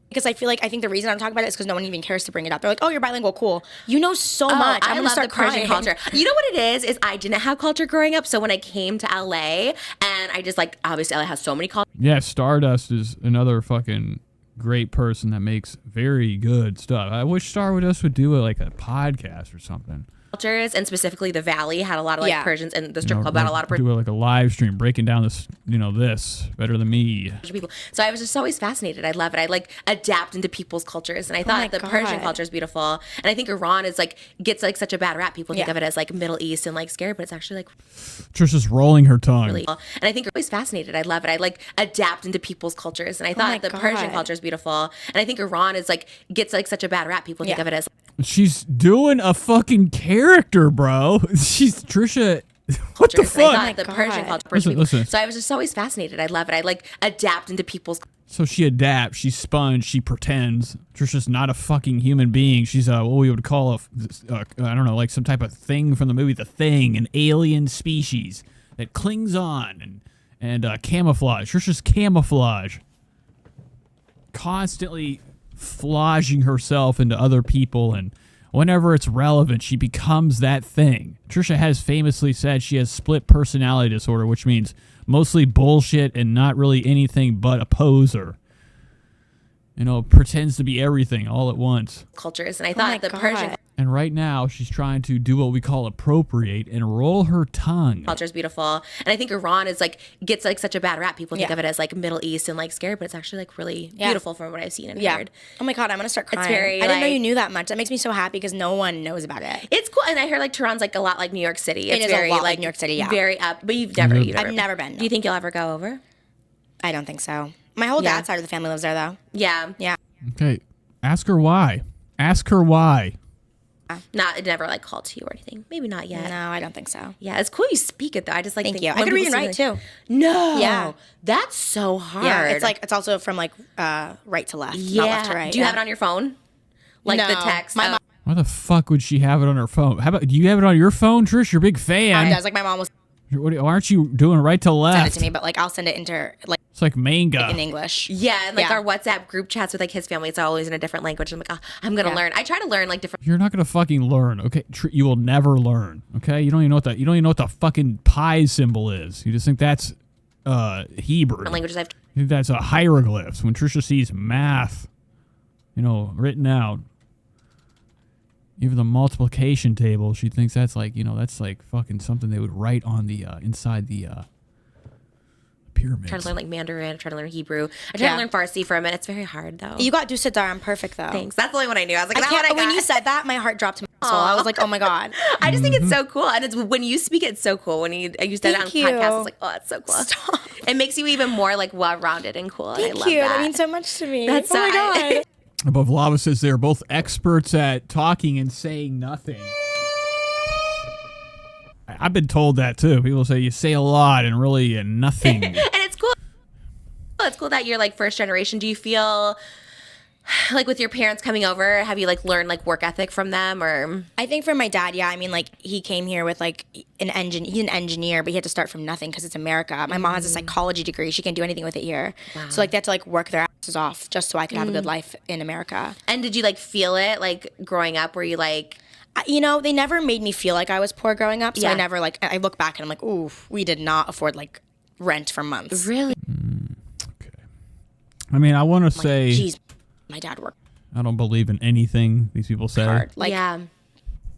because I feel like I think the reason I'm talking about it is because no one even cares to bring it up. They're like, oh, you're bilingual, cool. You know so much. I'm I gonna love start the Persian crying. culture. You know what it is I didn't have culture growing up. So when I came to LA and I just like, obviously LA has so many Yeah, Stardust is another fucking great person that makes very good stuff. I wish Stardust would do like a podcast or something. cultures and specifically the Valley had a lot of like Yeah. Persians and the strip You know, club had a lot of Persian do like a live stream breaking down this, this better than me. people. So I was just always fascinated. I love it. I like adapt into people's cultures. And I thought my the Persian God. culture is beautiful. And I think Iran is like, gets like such a bad rap. People think Yeah. of it as like Middle East and like scary, but it's actually like Trisha's rolling her tongue. really cool. And I think I'm always fascinated. I love it. I like adapt into people's cultures. And I my thought the Persian God. culture is beautiful. And I think Iran is like, gets like such a bad rap. People think Yeah. of it as She's doing a fucking character, bro. She's Trisha. What the cultures. And I fuck? thought the God. Persian culture. Listen, people. listen. So I was just always fascinated. I love it. I like adapt into people's So she adapts, she sponge, she pretends. Trisha's not a fucking human being. She's what we would call I don't know, like some type of thing from the movie The Thing, an alien species that clings on and camouflage. Trisha's camouflage. Constantly flaging herself into other people, and whenever it's relevant, she becomes that thing. Trisha has famously said she has split personality disorder, which means mostly bullshit and not really anything but a poser. Pretends to be everything all at once. cultures. And I my thought the God. Persian And right now, she's trying to do what we call appropriate and roll her tongue. culture is beautiful. And I think Iran is like, gets like such a bad rap. People think Yeah. of it as like Middle East and like scary, but it's actually like really Yeah. beautiful from what I've seen and Yeah. heard. Oh my God, I'm gonna start crying. very, I didn't know like- you knew that much. That makes me so happy because no one knows about it. It's cool. And I heard like Tehran's like a lot like New York City. It's is a very lot like New York City, yeah. Very up. But you've never, I've never been. Do you think you'll ever go over? I don't think so. My whole Yeah. dad's side of the family lives there though. Yeah. Yeah. Okay, ask her why. Ask her why. Not, it never like called to you or anything. Maybe not yet. No, I don't think so. Yeah, it's cool you speak it though. I just like Thank think you. I when could read people and see, write like, too. No. Yeah. That's so hard. Yeah, it's also from like right to left, not left to right. Do you have it on your phone? Like the No. text? My Oh. mom Why the fuck would she have it on her phone? How about, do you have it on your phone, Trish? You're a big fan. does. Like my mom will Why aren't you doing right to send left? it to me, but like I'll send it into her like It's like manga. in English. Yeah, and like Yeah. our WhatsApp group chats with like his family, it's always in a different language. I'm like, oh, I'm gonna Yeah. learn. I try to learn like different You're not gonna fucking learn, okay? You will never learn, okay? You don't even know what the fucking pi symbol is. You just think that's Hebrew. languages. I've You think that's a hieroglyphs. When Trisha sees math, written out, Even the multiplication table, she thinks that's like, that's like fucking something they would write on the inside the pyramids. Trying to learn like Mandarin, trying to learn Hebrew. I tried to learn Farsi for a minute. It's very hard though. You got Dusadar. I'm perfect though. Thanks. That's the only one I knew. I was like, When you said that, my heart dropped to my soul. I was like, oh my God. I just think it's so cool. And it's when you speak, it's so cool. When you said it on you. podcasts, it's like, oh, that's so cool. Stop. It makes you even more like well-rounded and cool. Thank and I love you. that. That means so much to me. That's oh my God. Above Lava says they're both experts at talking and saying nothing. I've been told that too. People say you say a lot and really nothing. And it's cool. It's cool that you're like first generation. Do you feel like with your parents coming over, have you like learned like work ethic from them or? I think for my dad, yeah. I mean, like he came here with like he's an engineer, but he had to start from nothing because it's America. My mom has a psychology degree. She can't do anything with it here. Wow. So like they had to like work their asses off just so I could have a good life in America. And did you like feel it like growing up? Were you like? They never made me feel like I was poor growing up. So I never like, I look back and I'm like, ooh, we did not afford like rent for months. Really? Okay. I mean, I want to say, geez, my dad worked I don't believe in anything these people say. hard.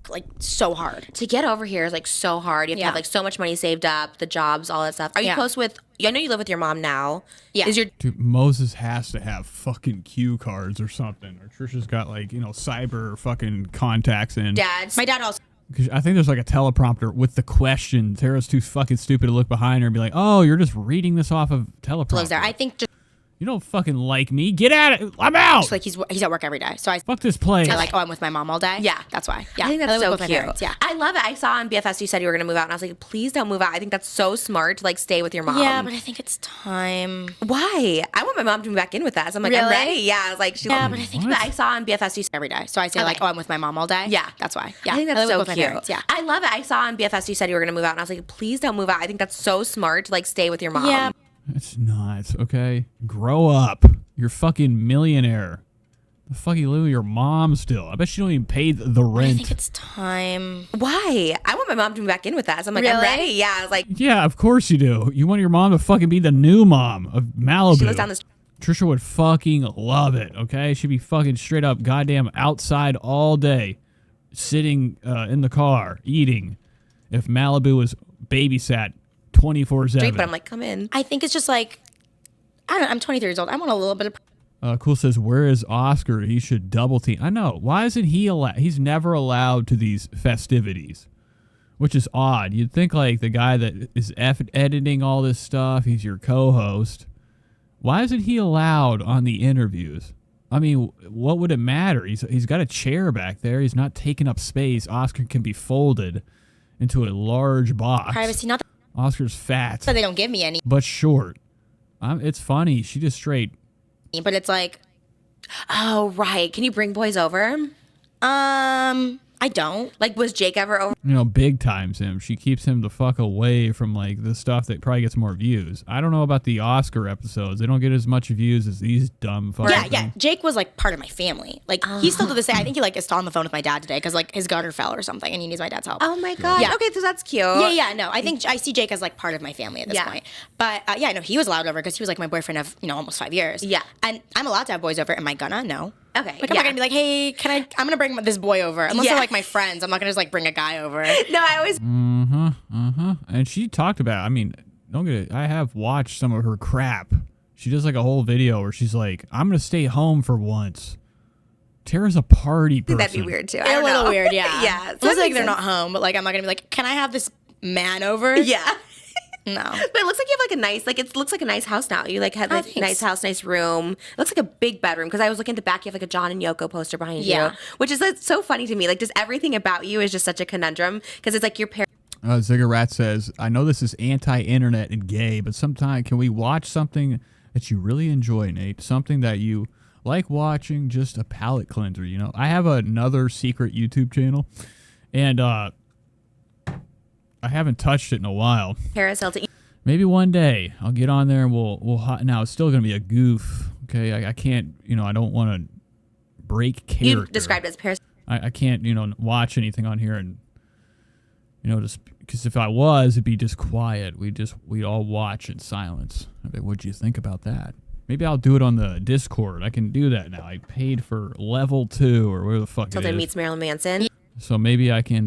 Like so hard. To get over here is like so hard. You have to have like so much money saved up, the jobs, all that stuff. Are you close with? I know you live with your mom now. Yeah. Dude, Moses has to have fucking cue cards or something. Or Trisha's got like cyber fucking contacts in. My dad also. I think there's like a teleprompter with the question. Tara's too fucking stupid to look behind her and be like, "Oh, you're just reading this off of teleprompter." Lives there. I think just You don't fucking like me. Get at it. I'm out. like he's at work every day. So I Fuck this place. I like, I'm with my mom all day. Yeah. That's why. Yeah. I think that's live so with my cute. parents, yeah. I love it. I saw on BFS you said you were going to move out, and I was like, please don't move out. I think that's so smart to like stay with your mom. Yeah, but I think it's time. Why? I want my mom to move back in with us. I'm like, I'm Really? ready. Yeah, I was like, Yeah, but I think What? I saw on BFS you said every day. So I say like, I'm with my mom all day. Yeah. That's why. Yeah. I think that's live so with my cute. parents, yeah. I love it. I saw on BFS you said you were going to move out, and I was like, please don't move out. I think that's so smart to like stay with your mom. Yeah. It's not, okay? Grow up. You're fucking millionaire. The fuck you live with your mom still? I bet you don't even pay the I rent. think it's time. Why? I want my mom to move back in with us. I'm like, I'm Really? ready. Yeah, I was like, Yeah, of course you do. You want your mom to fucking be the new mom of Malibu. she lives down this. Trisha would fucking love it, okay? She'd be fucking straight up goddamn outside all day, sitting in the car, eating, if Malibu was babysat 24/7. But I'm like, come in. I think it's just like, I don't know, I'm 23 years old. I want a little bit of Cool says, where is Oscar? He should double team. I know. Why isn't he allowed? He's never allowed to these festivities, which is odd. You'd think like the guy that is editing all this stuff, he's your co-host. Why isn't he allowed on the interviews? I mean, what would it matter? He's got a chair back there. He's not taking up space. Oscar can be folded into a large box. privacy. Not Oscar's fat, that they don't give me any, but short. It's funny. She just straight. but it's like, Oh, right. Can you bring boys over? I don't. Like, was Jake ever over? Big times him. She keeps him the fuck away from like the stuff that probably gets more views. I don't know about the Oscar episodes. They don't get as much views as these dumb fucking. Yeah. Jake was like part of my family. Like he still to this day. I think he like is still on the phone with my dad today because like his gutter fell or something and he needs my dad's help. Oh my God. Yeah. Okay, so that's cute. Yeah. No, I think I see Jake as like part of my family at this point. But no, he was allowed over because he was like my boyfriend of almost 5 years. Yeah. And I'm allowed to have boys over. Am I gonna? No. Okay. Like I'm not gonna be like, hey, I'm gonna bring this boy over unless Yeah. they're like my friends. I'm not gonna just like bring a guy over. No, I always. And she talked about. I mean, don't get it. I have watched some of her crap. She does like a whole video where she's like, "I'm gonna stay home for once." Tara's a party person. That'd be weird too. I They're a don't little know. weird, yeah. Yeah. Unless like they're not home, but like I'm not gonna be like, can I have this man over? Yeah. No. But it looks like you have like a nice, like it looks like a nice house now. You like had like thanks. nice house, nice room. It looks like a big bedroom because I was looking at the back. You have like a John and Yoko poster behind you, which is like, so funny to me. Like just everything about you is just such a conundrum because it's like your parents. Ziggurat says, I know this is anti-internet and gay, but sometime can we watch something that you really enjoy, Nate? Something that you like watching, just a palate cleanser, I have another secret YouTube channel, and I haven't touched it in a while. Paris Hilton. Maybe one day I'll get on there and we'll now it's still going to be a goof, okay? I can't, I don't want to break character. You described it as Paris. I can't, watch anything on here and just because if I was, it'd be just quiet. We'd all watch in silence. What'd you think about that? Maybe I'll do it on the Discord. I can do that now. I paid for level 2 or where the fuck it Hilton is. meets Marilyn Manson. So maybe I can,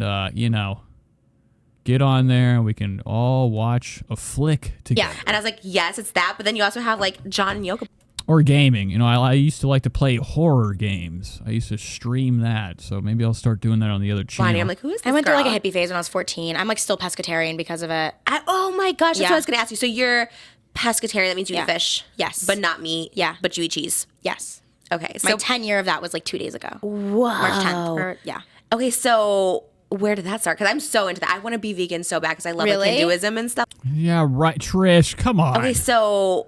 get on there and we can all watch a flick together. Yeah. And I was like, yes, it's that. But then you also have like John and Yoko. Or gaming. I used to like to play horror games. I used to stream that. So maybe I'll start doing that on the other channel. Bonnie, I'm like, who is this I went girl? through like a hippie phase when I was 14. I'm like still pescatarian because of it. Oh my gosh, that's Yeah. what I was going to ask you. So you're pescatarian. That means you eat fish. Yes. But not meat. Yeah. But you eat cheese. Yes. Okay. My So 10-year of that was like 2 days ago. whoa. March 10th. Okay, so where did that start? Because I'm so into that. I want to be vegan so bad because I love like, Really? Hinduism and stuff. Yeah, right. Trish, come on. Okay, so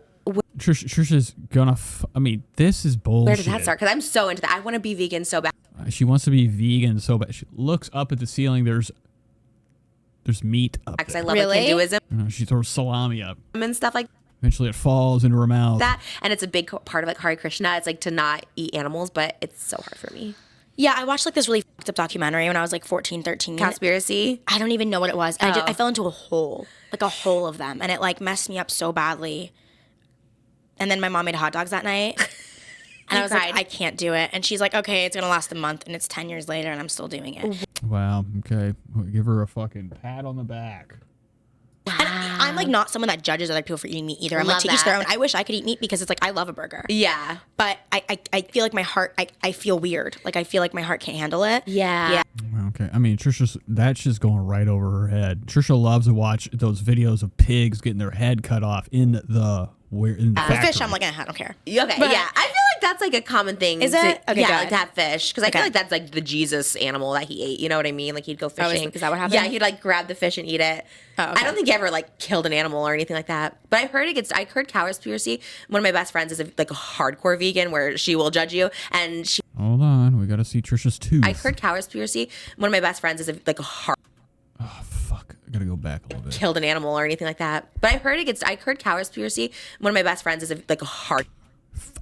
Trisha's gonna. This is bullshit. where did that start? Because I'm so into that. I want to be vegan so bad. She wants to be vegan so bad. She looks up at the ceiling. There's meat up Because I there. love Really? like, Hinduism She throws salami up. and stuff like Eventually, it falls into her mouth. that. And it's a big part of like Hare Krishna. It's like to not eat animals, but it's so hard for me. Yeah, I watched like this really fucked up documentary when I was like 14, 13. Conspiracy. I don't even know what it was. Oh. I fell into a hole of them, and it like messed me up so badly. And then my mom made hot dogs that night, and I was cried. like, I can't do it. And she's like, okay, it's gonna last a month, and it's 10 years later, and I'm still doing it. Wow. Okay. Give her a fucking pat on the back. And I'm like not someone that judges other people for eating meat either. I'm Love like to each their that. own. I wish I could eat meat because it's like I love a burger, Yeah. but I feel like my heart. I feel weird. Like I feel like my heart can't handle it. Yeah. Okay. That's just going right over her head. Trisha loves to watch those videos of pigs getting their head cut off in the The factory. fish, I'm like, I don't care. Okay, But- yeah. I feel like that's like a common thing. Is it? Okay, yeah, good. like to have fish. Because I feel Okay. like that's like the Jesus animal that he ate. You know what I mean? Like he'd go fishing. is that what happened? Yeah, he'd like grab the fish and eat it. Oh, okay. I don't think he ever like killed an animal or anything like that. But I heard cowspiracy. One of my best friends is like a hardcore vegan where she will judge you. And Hold on. We got to see Trisha's tooth. I heard cowspiracy. One of my best friends is like a Oh, fuck. I got to go back a little bit. killed an animal or anything like that. But I heard cowspiracy. One of my best friends is like a hardcore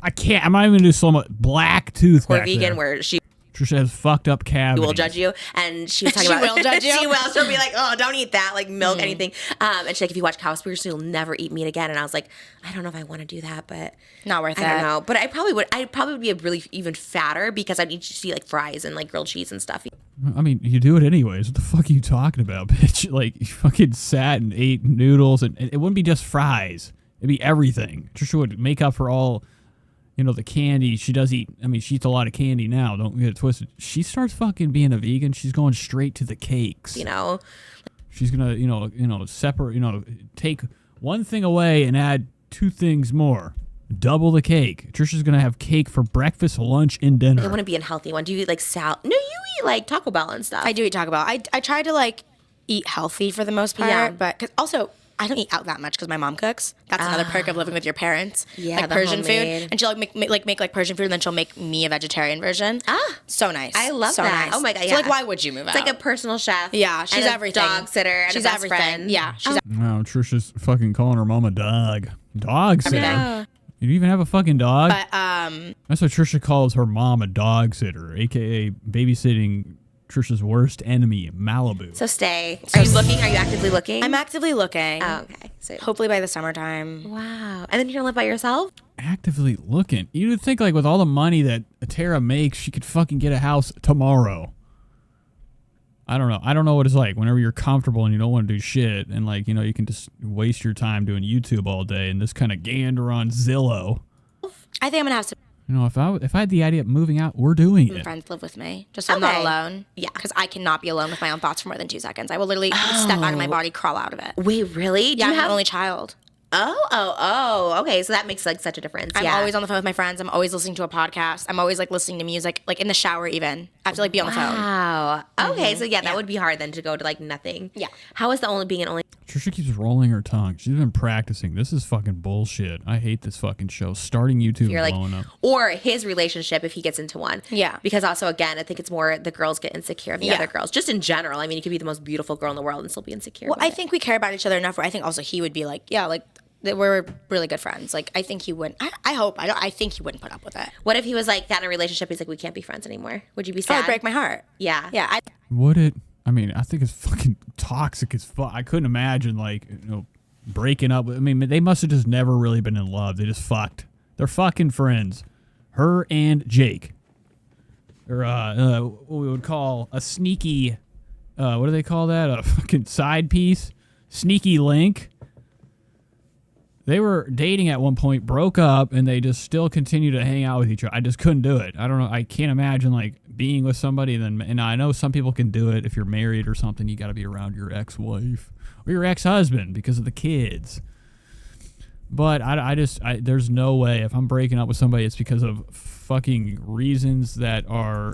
I can't. I'm not even going to do so much. Black tooth back vegan there. where she Trisha has fucked up cavities. will judge you, and she was talking She about will judge you? She will. She'll be like, "Oh, don't eat that, like milk, anything." And she's like, "If you watch Cowspiracy, you'll never eat meat again." And I was like, "I don't know if I want to do that, but Not worth I it. don't know." But I probably would. I probably would be really even fatter because I'd eat to see like fries and like grilled cheese and stuff. You do it anyways. What the fuck are you talking about, bitch? Like, you fucking sat and ate noodles, and it wouldn't be just fries. It'd be everything. Trisha would make up for all, the candy. She does eat. she eats a lot of candy now. Don't get it twisted. She starts fucking being a vegan. She's going straight to the cakes. She's gonna, separate. Take one thing away and add two things more. Double the cake. Trisha's gonna have cake for breakfast, lunch, and dinner. I want to be a healthy one. Do you eat like salad? No, you eat like Taco Bell and stuff. I do eat Taco Bell. I try to like eat healthy for the most part, Yeah. but cause also I don't eat out that much because my mom cooks. That's another perk of living with your parents. Yeah, like the Persian homemade. food, and she'll like make like Persian food, and then she'll make me a vegetarian version. So nice. I love so that. Nice. Oh my God, So yeah. like, why would you move It's out? like a personal chef. Yeah, she's and a everything. dog sitter and she's a best everything. friend. Yeah, she's Wow, Trisha's fucking calling her mom a dog. Dog sitter. everything. You even have a fucking dog? But That's what Trisha calls her mom, a dog sitter, aka babysitting Trisha's worst enemy, Malibu. So stay. Are you looking? Are you actively looking? I'm actively looking. Oh, okay. So Hopefully by the summertime. wow. And then you're gonna live by yourself? Actively looking. You'd think like with all the money that Tara makes, she could fucking get a house tomorrow. I don't know. I don't know what it's like whenever you're comfortable and you don't want to do shit, and like you can just waste your time doing YouTube all day and this kind of gander on Zillow. I think I'm gonna have some If I had the idea of moving out, we're doing it. friends live with me, just so I'm not Okay. alone. Yeah. Because I cannot be alone with my own thoughts for more than 2 seconds. I will literally step out of my body, crawl out of it. Wait, really? Do Yeah, you I'm have an only child. Oh. Okay, so that makes like such a difference. I'm yeah. always on the phone with my friends. I'm always listening to a podcast. I'm always like listening to music, like in the shower even. I have to like be on the phone. Wow. Okay, so yeah, that would be hard then to go to like nothing. Yeah. How is the only being an only? Trisha keeps rolling her tongue. She's been practicing. This is fucking bullshit. I hate this fucking show. Starting YouTube You're like, blowing up. or his relationship if he gets into one. Yeah. Because also again, I think it's more the girls get insecure of the Yeah. other girls. Just in general. I mean, you could be the most beautiful girl in the world and still be insecure. Well, about I it. think we care about each other enough where I think also he would be like, yeah, like that we're really good friends. Like I think he wouldn't. I hope. I think he wouldn't put up with it. What if he was like got in a relationship? He's like, we can't be friends anymore. Would you be That sad? would break my heart. Yeah. Yeah. Would it? I think it's fucking toxic as fuck. I couldn't imagine breaking up. They must have just never really been in love. They just fucked. They're fucking friends. Her and Jake. or what we would call a sneaky, what do they call that? A fucking side piece, sneaky link. They were dating at one point, broke up, and they just still continue to hang out with each other. I just couldn't do it. I don't know. I can't imagine like being with somebody and I know some people can do it if you're married or something. You got to be around your ex-wife or your ex-husband because of the kids. But there's no way if I'm breaking up with somebody, it's because of fucking reasons that are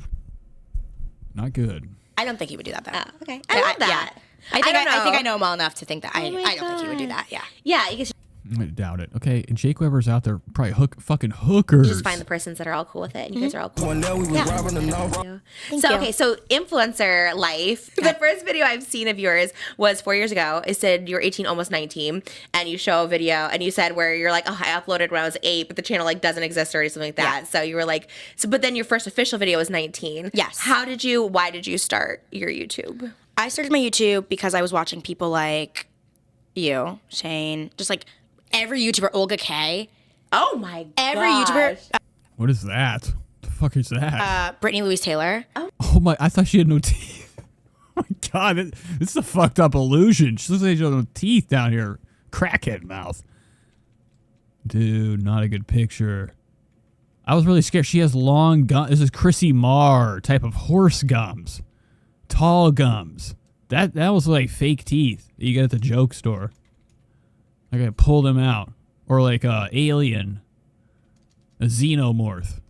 not good. I don't think he would do that though. Okay. I love that. I don't know. think I know him well enough to think that I my don't think he would do God. that. Yeah. Yeah, you can I doubt it. Okay, and Jake Weber's out there probably fucking hookers. just find the persons that are all cool with it, and you guys are all cool. One day we was robbing the no. So okay, so influencer life. The first video I've seen of yours was 4 years ago. It said you're 18, almost 19, and you show a video, and you said where you're like, oh, I uploaded when I was 8, but the channel like doesn't exist or something like that. Yeah. So you were like, but then your first official video was 19. Yes. Why did you start your YouTube? I started my YouTube because I was watching people like you, Shane, just like every YouTuber, Olga K. Oh my god. Every YouTuber, What is that? The fuck is that? Brittany Louise Taylor. Oh my! I thought she had no teeth. Oh my god! This is a fucked up illusion. She looks like she has no teeth down here. Crackhead mouth. Dude, not a good picture. I was really scared. She has long gums. This is Chrissy Marr type of horse gums. Tall gums. That was like fake teeth that you get at the joke store. Like I pull them out. Or like a alien. A xenomorph.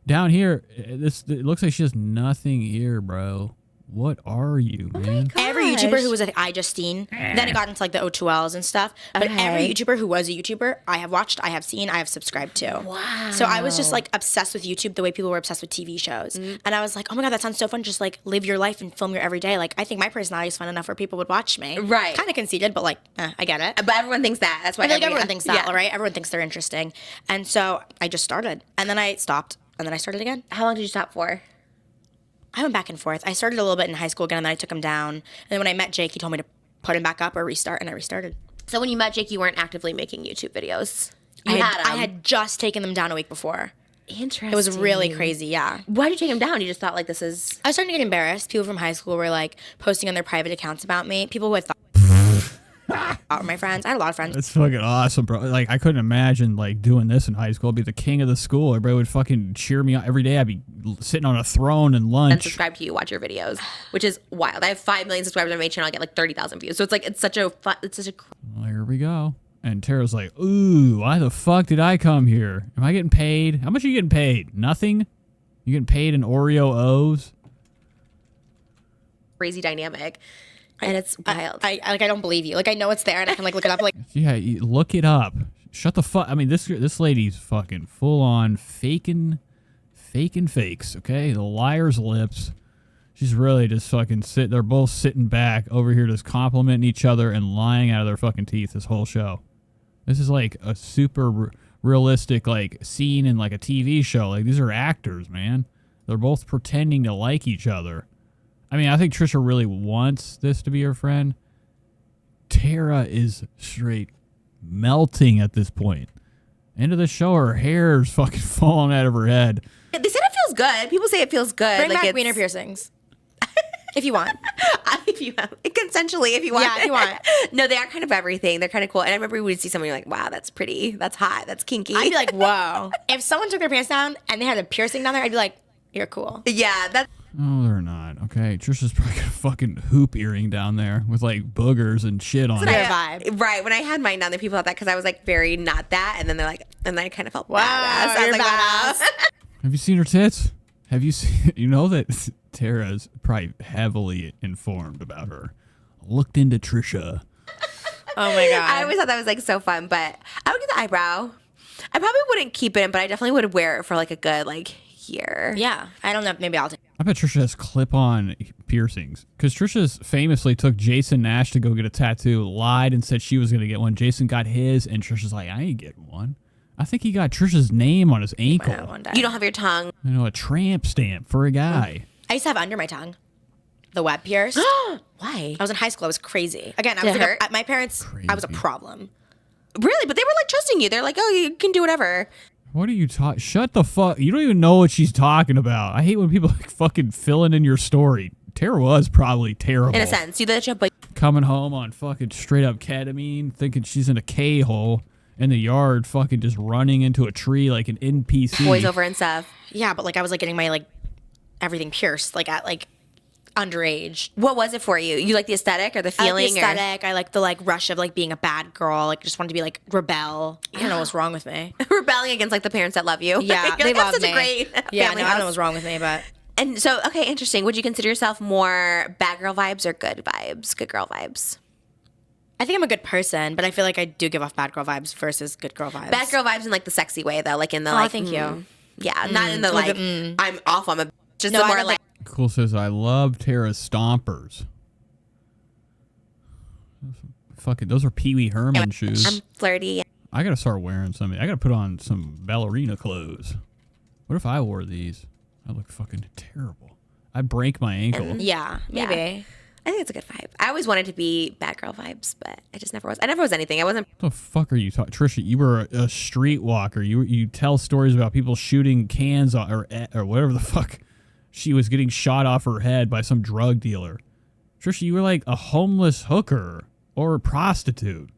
Down here, it looks like she has nothing here, bro. What are you, man? Every YouTuber who was like iJustine, then it got into like the O2Ls and stuff. But every YouTuber who was a YouTuber, I have watched, I have seen, I have subscribed to. Wow. So I was just like obsessed with YouTube the way people were obsessed with TV shows. And I was like, oh my God, that sounds so fun. Just like live your life and film your everyday. Like I think my personality is fun enough where people would watch me. Right. Kind of conceited, but like, I get it. But everyone thinks that. That's why I feel like everyone thinks that, right? Everyone thinks they're interesting. And so I just started. And then I stopped. And then I started again. How long did you stop for? I went back and forth. I started a little bit in high school again, and then I took him down. And then when I met Jake, he told me to put him back up or restart, and I restarted. So when you met Jake, you weren't actively making YouTube videos. I had just taken them down a week before. Interesting. It was really crazy, yeah. Why did you take him down? You just thought like this is. I was starting to get embarrassed. People from high school were like posting on their private accounts about me. People who I thought were my friends. I had a lot of friends. That's fucking awesome, bro. Like, I couldn't imagine, like, doing this in high school. I'd be the king of the school. Everybody would fucking cheer me on every day. I'd be sitting on a throne and lunch. And subscribe to you, watch your videos, which is wild. I have 5 million subscribers on my channel. I get like 30,000 views. So it's such a fun, Well, here we go. And Tara's like, ooh, why the fuck did I come here? Am I getting paid? How much are you getting paid? Nothing? You getting paid in Oreo O's? crazy dynamic. And it's wild. I don't believe you. Like I know it's there, and I can like look it up. Like Yeah, look it up. Shut the fuck. I mean, this lady's fucking full on faking fakes. Okay, the liar's lips. She's really just fucking they're both sitting back over here just complimenting each other and lying out of their fucking teeth this whole show. This is like a super realistic like scene in like a TV show. Like these are actors, man. They're both pretending to like each other. I mean, I think Trisha really wants this to be her friend. Tara is straight melting at this point. End of the show, her hair's fucking falling out of her head. They said it feels good. People say it feels good. bring like back wiener piercings. If you want. If you want. Consensually, if you want. Yeah, if you want. No, they are kind of everything. They're kind of cool. And I remember we would see someone, you're like, wow, that's pretty. That's hot. That's kinky. I'd be like, whoa. If someone took their pants down and they had a piercing down there, I'd be like, you're cool. Yeah, that's. No, they're not. Okay, Trisha's probably got a fucking hoop earring down there with like boogers and shit on Their it. vibe. Right. When I had mine down there, people thought that because I was like very not that. And then they're like, and then I kind of felt Wow, badass. I was you're like, badass. wow. Have you seen her tits? Have you seen? You know that Tara's probably heavily informed about her. Looked into Trisha. Oh my God. I always thought that was like so fun, but I would get the eyebrow. I probably wouldn't keep it, but I definitely would wear it for like a good like year. Yeah. I don't know. Maybe I'll take I bet Trisha has clip-on piercings. Because Trisha famously took Jason Nash to go get a tattoo, lied and said she was going to get one. Jason got his, and Trisha's like, I ain't getting one. I think he got Trisha's name on his ankle. one day. You don't have your tongue. You know, a tramp stamp for a guy. I used to have under my tongue the web pierced. Why? I was in high school. I was crazy. Again, I Did was it like hurt? my parents. I was a Crazy. problem. Really? But they were like trusting you. They're like, oh, you can do whatever. What are you talking? Shut the fuck. You don't even know what she's talking about. I hate when people like fucking filling in your story. Tara was probably terrible. In a sense, you did but Coming home on fucking straight up ketamine, thinking she's in a K-hole in the yard, fucking just running into a tree like an NPC. voiceover and stuff. Yeah, but like I was like getting my like everything pierced like at like underage. What was it for you? You like the aesthetic or the I like feeling? the aesthetic. I like the like rush of like being a bad girl. Like just wanted to be like rebel. I don't know what's wrong with me. Or rebelling against like the parents that love you? Yeah, You're they like, love that's such me. a great Yeah, family no, I don't know house. what's wrong with me, but And so, okay, interesting. Would you consider yourself more bad girl vibes or good vibes? Good girl vibes? I think I'm a good person. But I feel like I do give off bad girl vibes versus good girl vibes. Bad girl vibes in like the sexy way though, like in the Oh, like. thank you. Yeah, not in the Like like. I'm off. I'm a. Just No, the I more don't like. Cool says, I love Tara's stompers. Fucking, those are Pee Wee Herman shoes. I'm flirty. I gotta start wearing some. I gotta put on some ballerina clothes. What if I wore these? I look fucking terrible. I'd break my ankle. Yeah, maybe. Yeah. I think it's a good vibe. I always wanted to be bad girl vibes, but I just never was. I never was anything. I wasn't. What the fuck are you talking, Trisha? You were a streetwalker. You tell stories about people shooting cans or whatever the fuck. She was getting shot off her head by some drug dealer. Trisha, you were like a homeless hooker or a prostitute.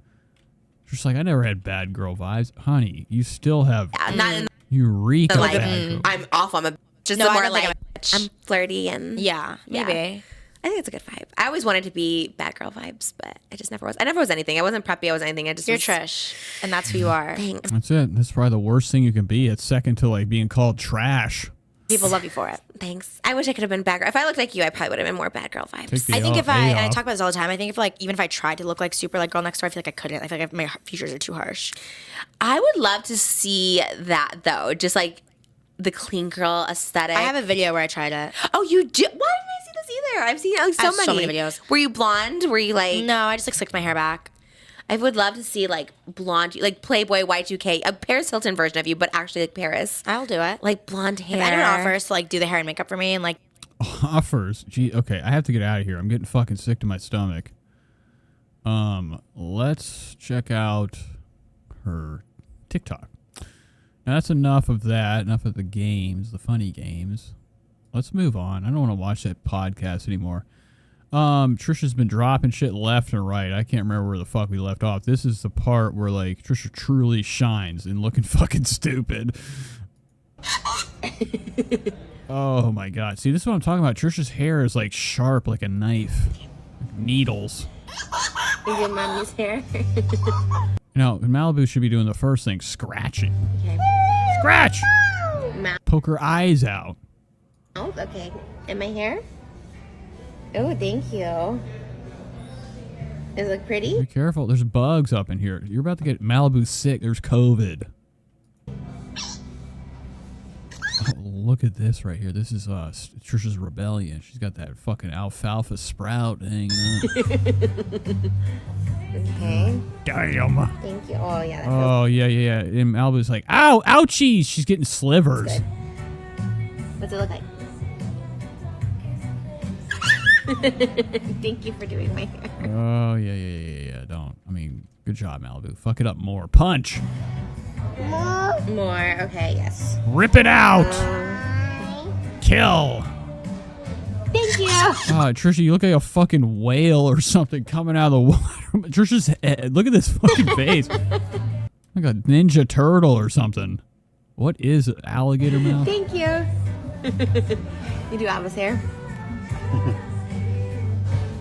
Just like I never had bad girl vibes, honey. You still have. Yeah, not in You reek the of like. bad girl. I'm off. I'm a. Just No, the I more don't think like. I'm a bitch. I'm flirty and. Yeah, maybe. I think it's a good vibe. I always wanted to be bad girl vibes, but I just never was. I never was anything. I wasn't preppy. I wasn't anything. I just You're was. Trish, and that's who you are. Thanks. That's it. That's probably the worst thing you can be. It's second to like being called trash. People love you for it. Thanks. I wish I could have been bad girl. If I looked like you, I probably would have been more bad girl vibes. Take the I think if A and I off. talk about this all the time, I think if like even if I tried to look like super like girl next door, I feel like I couldn't. I feel like my features are too harsh. I would love to see that though. Just like the clean girl aesthetic. I have a video where I tried it. Oh, you do? Why didn't I see this either? I've seen like, I have so many videos. Were you blonde? Were you like? No, I just like slicked my hair back. I would love to see like blonde, like Playboy Y2K, a Paris Hilton version of you, but actually like Paris. I'll do it. Like blonde hair. If anyone offers to like do the hair and makeup for me and like Offers. Gee, okay, I have to get out of here. I'm getting fucking sick to my stomach. Let's check out her TikTok. Now that's enough of that. Enough of the games, the funny games. Let's move on. I don't want to watch that podcast anymore. Trisha's been dropping shit left and right. I can't remember where the fuck we left off. This is the part where like Trisha truly shines and looking fucking stupid. Oh my god. See, this is what I'm talking about. Trisha's hair is like sharp like a knife. Like needles. Is your mommy's hair? Now, Malibu should be doing the first thing, scratching. Scratch! Poke her eyes out. Oh, okay. And my hair? Oh, thank you. Does it look pretty? Be careful. There's bugs up in here. You're about to get Malibu sick. There's COVID. Oh, look at this right here. This is Trisha's rebellion. She's got that fucking alfalfa sprout hanging on. Okay. Damn. Thank you. Oh, yeah. That feels Oh, yeah. And Malibu's like, ow, ouchies. She's getting slivers. good. What's it look like? Thank you for doing my hair. Oh, yeah. Don't. I mean, good job, Malibu. Fuck it up more. Punch. More. Okay, yes. Rip it out. Kill. Thank you. Trisha, you look like a fucking whale or something coming out of the water. Trisha's head. Look at this fucking face. Like a ninja turtle or something. What is it? Alligator mouth? Thank you. You do Abba's hair?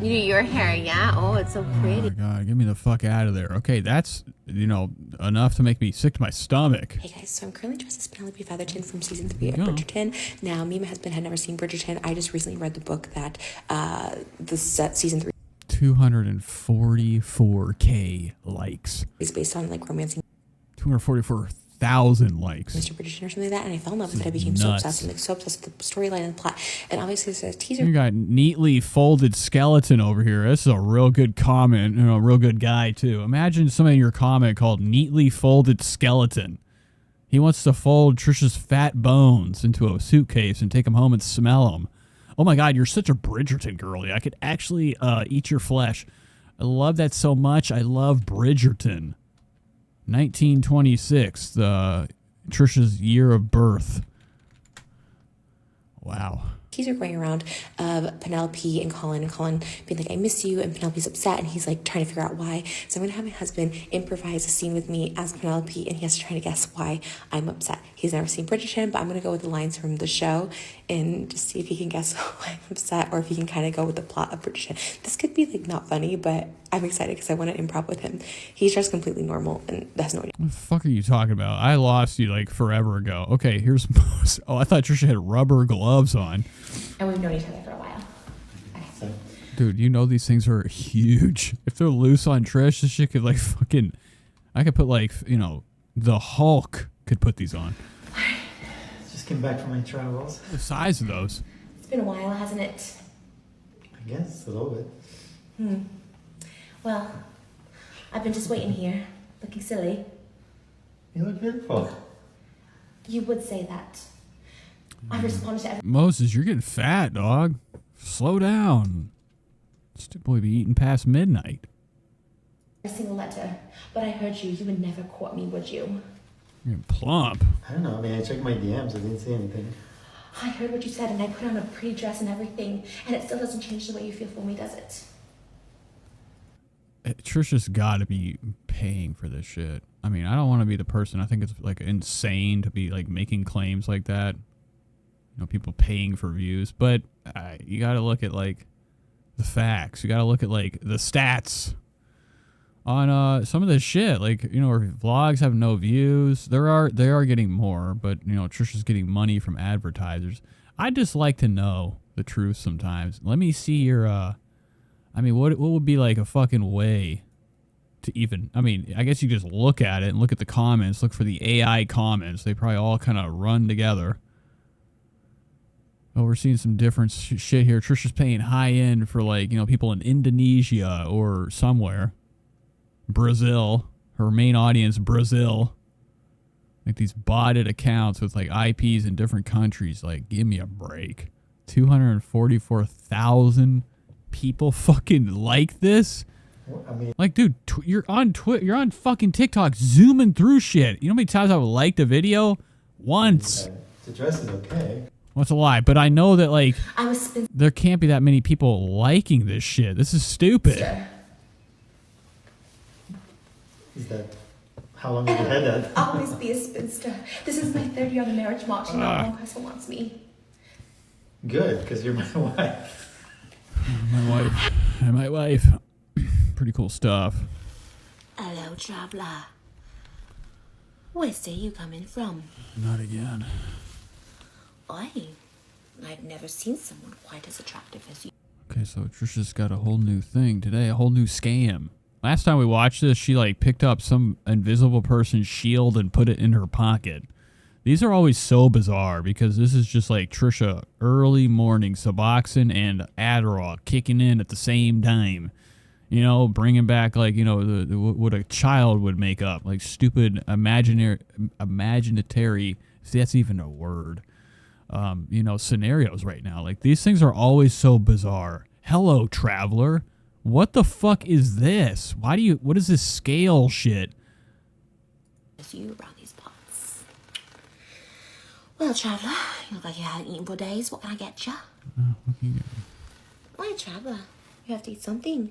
You do your hair, yeah? Oh, it's so Oh pretty. my god, get me the fuck out of there. Okay, that's, enough to make me sick to my stomach. Hey guys, so I'm currently dressed as Penelope Featherton from season 3 of Yeah. Bridgerton. Now, me and my husband had never seen Bridgerton. I just recently read the book that season 3 244K likes. is based on, like romancing 244,000 likes. Mr. Bridgerton or something like that, and I fell in love with it. I became so Nuts. obsessed, and like so obsessed with the storyline and the plot. And obviously, there's a teaser. You got neatly folded skeleton over here. This is a real good comment, a real good guy too. Imagine somebody in your comment called neatly folded skeleton. He wants to fold Trisha's fat bones into a suitcase and take them home and smell them. Oh my god, you're such a Bridgerton girly. I could actually eat your flesh. I love that so much. I love Bridgerton. 1926. Trisha's year of birth. Wow. Teaser going around of Penelope and Colin being like, I miss you, and Penelope's upset, and he's like trying to figure out why. So I'm gonna have my husband improvise a scene with me as Penelope, and he has to try to guess why I'm upset. He's never seen Bridgerton, but I'm gonna go with the lines from the show and just see if he can guess why I'm upset, or if he can kind of go with the plot of Bridgerton. This could be like not funny, but I'm excited because I want to improv with him. He's just completely normal and has no idea. What the fuck are you talking about? I lost you like forever ago. Okay, here's most. Oh, I thought Trisha had rubber gloves on. And we've known each other for a while. Dude, you know these things are huge. If they're loose on Trish, this shit could like fucking... I could put like, you know, the Hulk could put these on. Just came back from my travels. The size of those. It's been a while, hasn't it? I guess, a little bit. Well, I've been just waiting here, looking silly. You look beautiful. You would say that. I responded to Moses, you're getting fat, dog. Slow down. Stupid boy be eating past midnight. every single letter, but I heard you. You would never court me, would you? You're plump. I don't know. I mean, I checked my DMs. I didn't see anything. I heard what you said, and I put on a pretty dress and everything, and it still doesn't change the way you feel for me, does it? Trisha's got to be paying for this shit. I mean, I don't want to be the person. I think it's like insane to be like making claims like that. You know, people paying for views, but you got to look at like the facts. You got to look at like the stats on some of this shit. Like, you know, vlogs have no views. They are getting more, but you know, Trisha's getting money from advertisers. I just like to know the truth sometimes. Let me see your I mean, what would be like a fucking way to even, I mean, I guess you just look at it and look at the comments, look for the AI comments. They probably all kind of run together. Oh, we're seeing some different shit here. Trisha's paying high end for like, you know, people in Indonesia or somewhere. Brazil. Her main audience, Brazil. Like these botted accounts with like IPs in different countries. Like, give me a break. 244,000 people fucking like this? I mean, like, dude, you're on Twitter, you're on fucking TikTok zooming through shit. You know how many times I've liked a video? Once. the dress is okay. What's a lie? But I know that, like, there can't be that many people liking this shit. This is stupid. Is that how long have you had that? I'll always be a spinster. This is my third year on the marriage march, and not one person wants me. Good, because you're my wife. My wife. And my wife. Pretty cool stuff. Hello, traveler. Where's you coming from? Not again. I've never seen someone quite as attractive as you. Okay, so Trisha's got a whole new thing today, a whole new scam. Last time we watched this, she like picked up some invisible person's shield and put it in her pocket. These are always so bizarre because this is just like Trisha early morning Suboxone and Adderall kicking in at the same time. You know, bringing back like, you know, what a child would make up, like stupid imaginary, if that's even a word, you know, scenarios right now. Like these things are always so bizarre. Hello, traveler. What the fuck is this? What is this scale shit? You around these parts. Well, traveler, you look like you haven't eaten for days. What can I get you? Why, traveler? You have to eat something.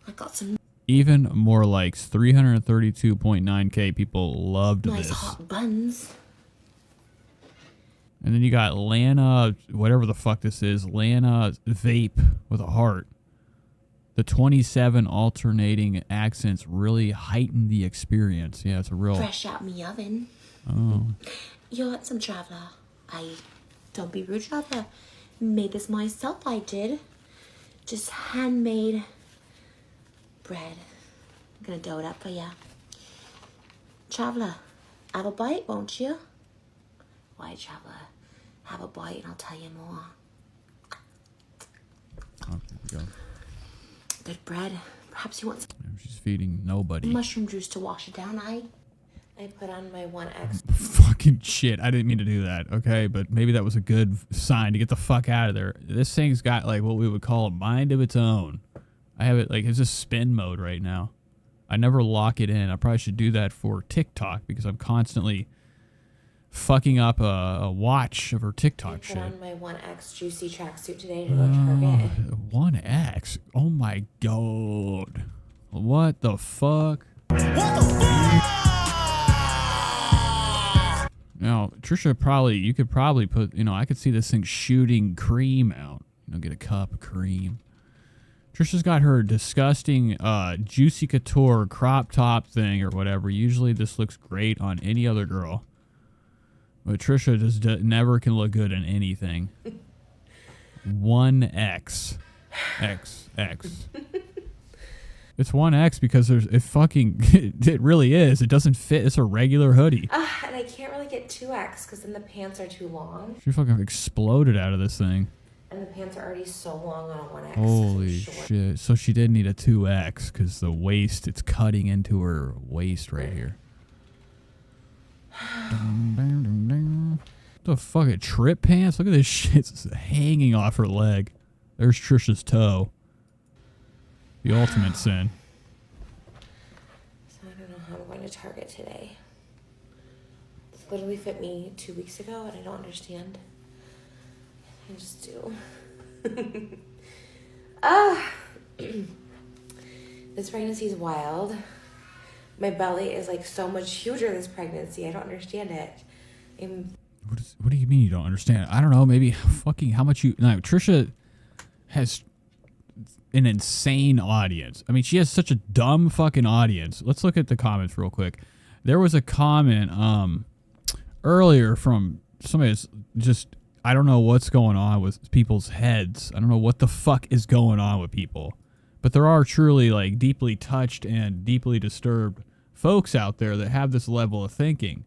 I got some even more likes. 332.9k people loved nice this. hot buns. And then you got Lana, whatever the fuck this is, Lana Vape with a heart. The 27 alternating accents really heighten the experience. Yeah, it's a real... Fresh out me oven. Oh. You want some, traveler? Don't be rude, traveler. Made this myself, I did. Just handmade bread. I'm gonna dough it up for ya. Traveler, have a bite, won't you? Why, traveler? Have a bite and I'll tell you more. Oh, there we go. Good bread. Perhaps you want some She's feeding nobody. mushroom juice to wash it down. I put on my 1X. Fucking shit. I didn't mean to do that, okay? But maybe that was a good sign to get the fuck out of there. This thing's got like what we would call a mind of its own. I have it like it's a spin mode right now. I never lock it in. I probably should do that for TikTok because I'm constantly fucking up a watch of her TikTok I put shit. on my 1X juicy tracksuit today to go Target. 1X? Oh my god. What the fuck? Now, Trisha, you could probably put, I could see this thing shooting cream out. Get a cup of cream. Trisha's got her disgusting Juicy Couture crop top thing or whatever. Usually this looks great on any other girl. But Trisha just never can look good in anything. 1X. X. It's 1X because it really is. It doesn't fit. It's a regular hoodie. And I can't really get 2X because then the pants are too long. She fucking exploded out of this thing. And the pants are already so long on a 1X. Holy shit. So she did need a 2X because the waist, it's cutting into her waist right here. What the fuck? Trip pants? Look at this shit. It's hanging off her leg. There's Trisha's toe. The ultimate sin. So I don't know how I'm going to Target today. This literally fit me 2 weeks ago and I don't understand. I just do. This pregnancy is wild. My belly is like so much huger this pregnancy. I don't understand it. What do you mean you don't understand? I don't know. Maybe fucking how much you... No, Trisha has an insane audience. I mean, she has such a dumb fucking audience. Let's look at the comments real quick. There was a comment earlier from somebody that's just... I don't know what's going on with people's heads. I don't know what the fuck is going on with people. But there are truly like deeply touched and deeply disturbed folks out there that have this level of thinking.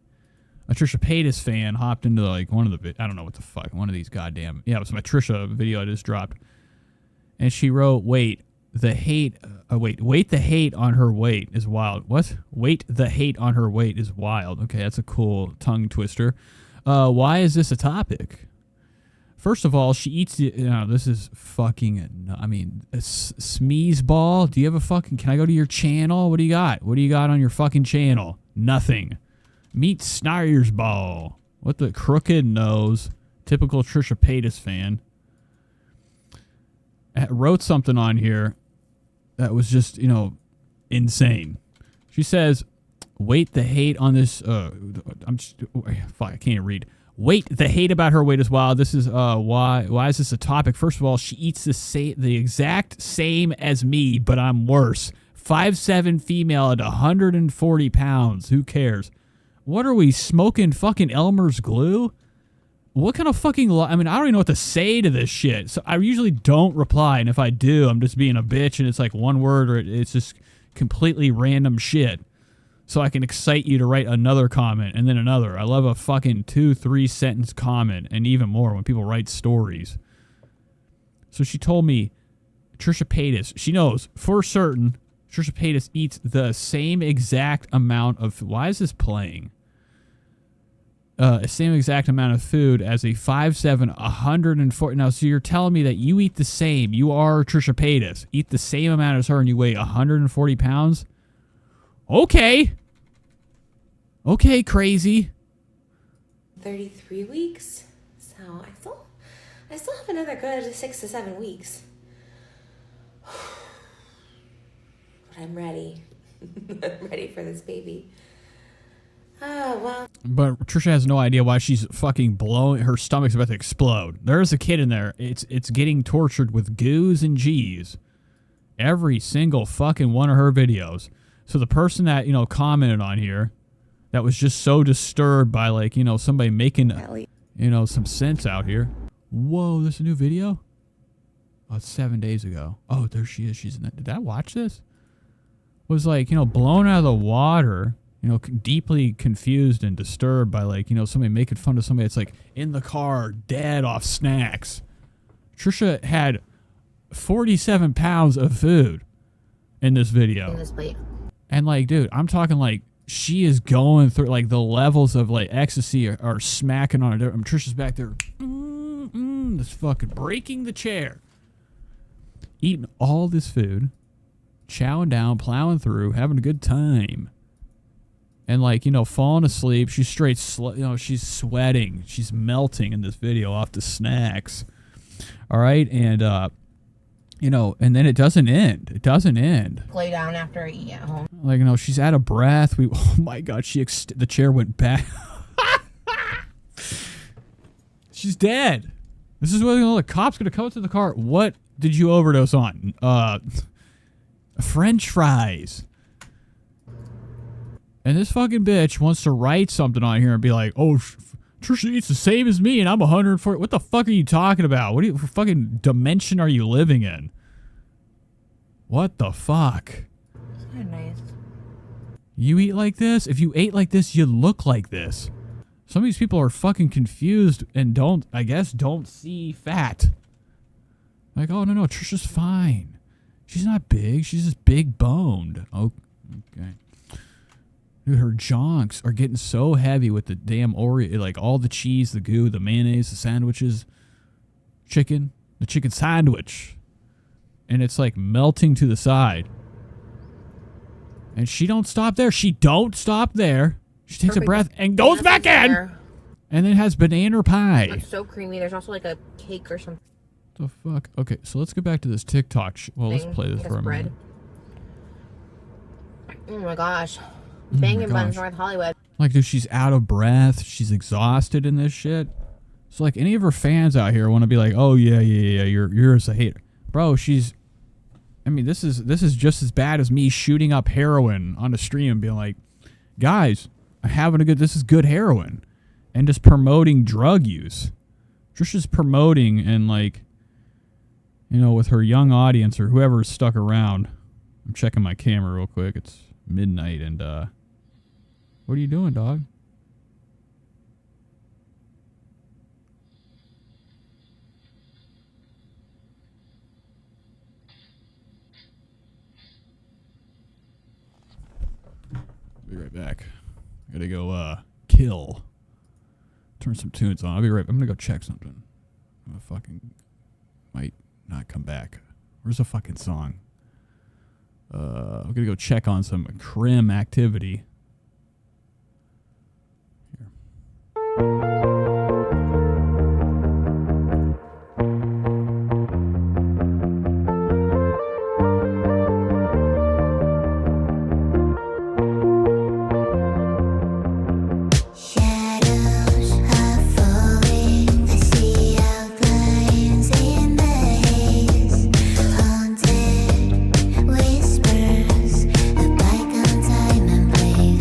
A Trisha Paytas fan hopped into like one of the... I don't know what the fuck. One of these goddamn... Yeah, it was my Trisha video I just dropped. And she wrote, wait the hate on her weight is wild. What? Wait the hate on her weight is wild. Okay, that's a cool tongue twister. Why is this a topic? First of all, she eats the... this is fucking... I mean, a smeeze ball? Do you have a fucking... Can I go to your channel? What do you got? What do you got on your fucking channel? Nothing. Meet Snyder's ball. What the crooked nose. Typical Trisha Paytas fan. Wrote something on here that was just, insane. She says, wait the hate on this... fuck, I can't read. Wait, the hate about her weight is wild. This is why is this a topic? First of all, she eats the exact same as me, but I'm worse. 5'7" female at 140 pounds. Who cares? What are we smoking? Fucking Elmer's glue? What kind of fucking... I mean, I don't even know what to say to this shit. So I usually don't reply, and if I do, I'm just being a bitch, and it's like one word, or it's just completely random shit. So I can excite you to write another comment and then another. I love a fucking 2-3 sentence comment and even more when people write stories. So she told me, Trisha Paytas, she knows for certain Trisha Paytas eats the same exact amount of... Why is this playing? Same exact amount of food as a 5'7", 140... Now, so you're telling me that you eat the same. You are Trisha Paytas. Eat the same amount as her and you weigh 140 pounds? Okay, crazy. 33 weeks, so I still have another good 6 to 7 weeks. But I'm ready. I'm ready for this baby. Oh, well. But Trisha has no idea why she's fucking blowing. Her stomach's about to explode. There's a kid in there. It's getting tortured with goos and G's. Every single fucking one of her videos. So the person that, commented on here that was just so disturbed by, like, somebody making, some sense out here. Whoa, there's a new video? Oh, it's 7 days ago. Oh, there she is. She's in that. Did I watch this? Was like, blown out of the water, deeply confused and disturbed by, like, somebody making fun of somebody that's, like, in the car, dead off snacks. Trisha had 47 pounds of food in this video. In this plate. And, like, dude, I'm talking, like, she is going through, like, the levels of, like, ecstasy are smacking on her. Trisha's back there, just fucking breaking the chair. Eating all this food, chowing down, plowing through, having a good time. and like, you know, falling asleep. She's straight, she's sweating. She's melting in this video off the snacks. All right, and you know, and then it doesn't end. It doesn't end. Lay down after I eat at home. Like, you know, she's out of breath. Oh my God, the chair went back. She's dead. This is what, you know, the cop's gonna come up to the car. What did you overdose on? French fries. And this fucking bitch wants to write something on here and be like, oh, Trisha eats the same as me and I'm 140. What the fuck are you talking about? What fucking dimension are you living in? What the fuck? It's kind of nice. You eat like this? If you ate like this, you look like this. Some of these people are fucking confused and don't see fat. Like, oh, no, Trisha's fine. She's not big. She's just big boned. Oh, okay. Dude, her jonks are getting so heavy with the damn Oreo, like all the cheese, the goo, the mayonnaise, the sandwiches, the chicken sandwich. And it's like melting to the side. And she don't stop there. She takes a breath and goes back in. And then has banana pie. It's so creamy. There's also like a cake or something. The fuck? Okay, so let's get back to this TikTok. Well, let's play this for a minute. Oh my gosh. Bangin' Buns, North Hollywood. Like, dude, she's out of breath. She's exhausted in this shit. So, like, any of her fans out here want to be like, oh, yeah, you're a hater. Bro, I mean, this is just as bad as me shooting up heroin on a stream and being like, guys, this is good heroin. And just promoting drug use. Trisha's promoting and, like, you know, with her young audience or whoever's stuck around. I'm checking my camera real quick. It's midnight and, what are you doing, dog? Be right back. I gotta go, kill. Turn some tunes on. I'll be right back. I'm gonna go check something. I'm fucking might not come back. Where's the fucking song? I'm gonna go check on some crim activity. Here. Whispers, a bygone time and place.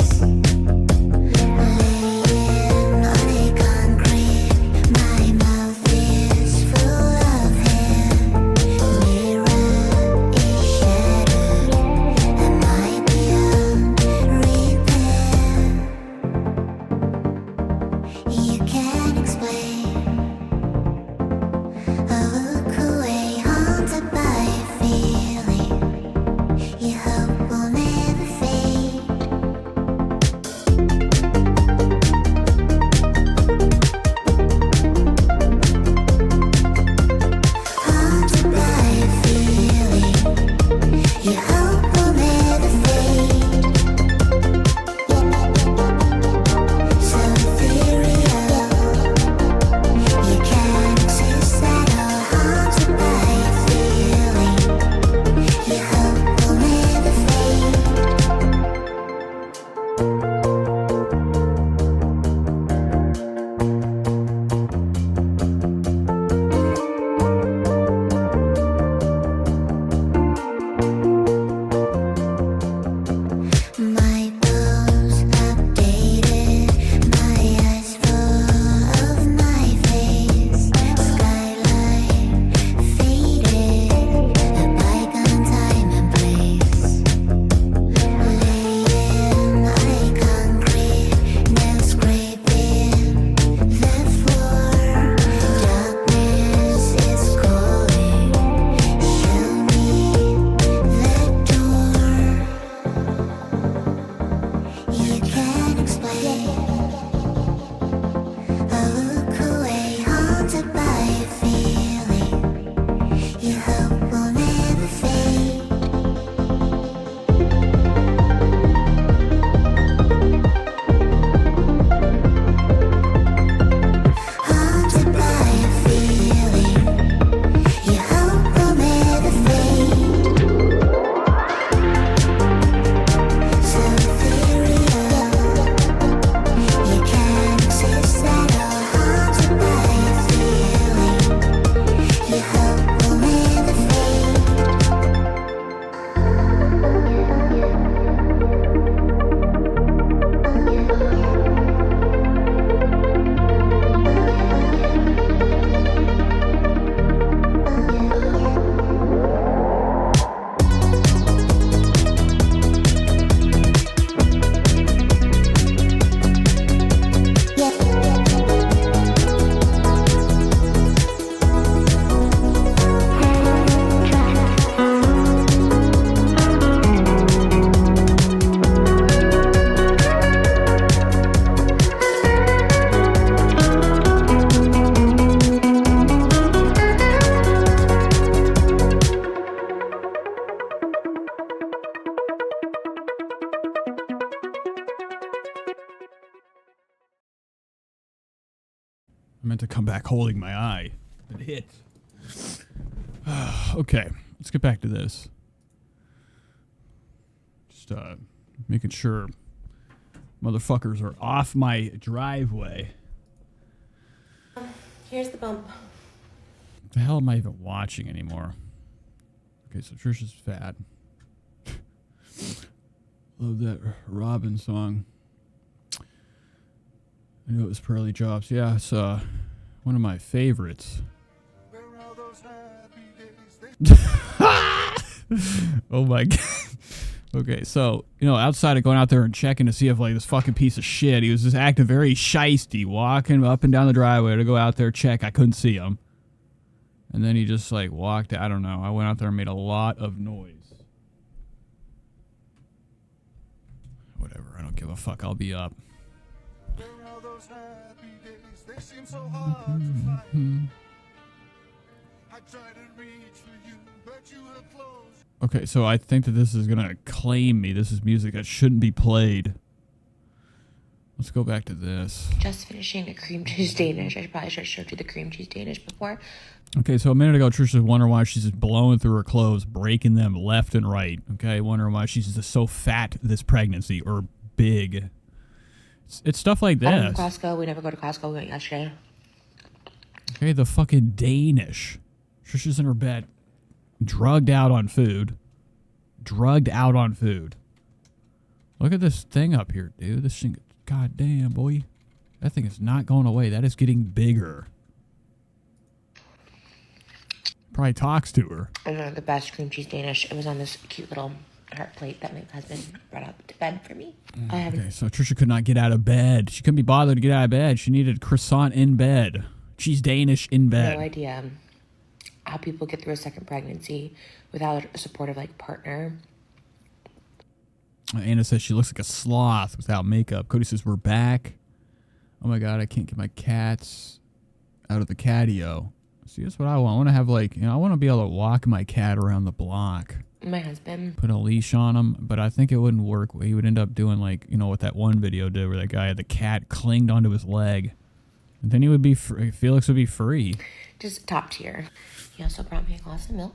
meant to come back holding my eye. It hit. Okay, let's get back to this. Just making sure motherfuckers are off my driveway. Here's the bump. What the hell am I even watching anymore? Okay, so Trisha's fat. Love that Robin song. I knew it was Pearly Jobs. Yeah, it's one of my favorites. Oh my god. Okay, so, you know, outside of going out there and checking to see if, like, this fucking piece of shit, he was just acting very shisty, walking up and down the driveway to go out there, check. I couldn't see him. And then he just, like, walked, I don't know. I went out there and made a lot of noise. Whatever, I don't give a fuck. I'll be up. Okay, so I think that this is gonna claim me. This is music that shouldn't be played. Let's go back to this. Just finishing a cream cheese Danish. I probably should have showed you the cream cheese Danish before. Okay, so a minute ago, Trisha was wondering why she's just blowing through her clothes, breaking them left and right. Okay, wondering why she's just so fat this pregnancy, or big. It's stuff like this. Costco. We never go to Costco. We went yesterday. Okay, the fucking Danish. Trisha's in her bed. Drugged out on food. Drugged out on food. Look at this thing up here, dude. This thing, god damn, boy. That thing is not going away. That is getting bigger. Probably talks to her. And the best cream cheese Danish. It was on this cute little heart plate that my husband brought up to bed for me. Okay, so Trisha could not get out of bed. She couldn't be bothered to get out of bed. She needed croissant in bed. Cheese Danish in bed. No idea how people get through a second pregnancy without a supportive, like, partner. Anna says she looks like a sloth without makeup. Cody says we're back. Oh my god, I can't get my cats out of the catio. See, that's what I want. I want to have, like, you know, I want to be able to walk my cat around the block. My husband. Put a leash on him, but I think it wouldn't work. He would end up doing, like, you know, what that one video did where that guy had the cat clinged onto his leg. And then he would be free. Felix would be free. Just top tier. He also brought me a glass of milk.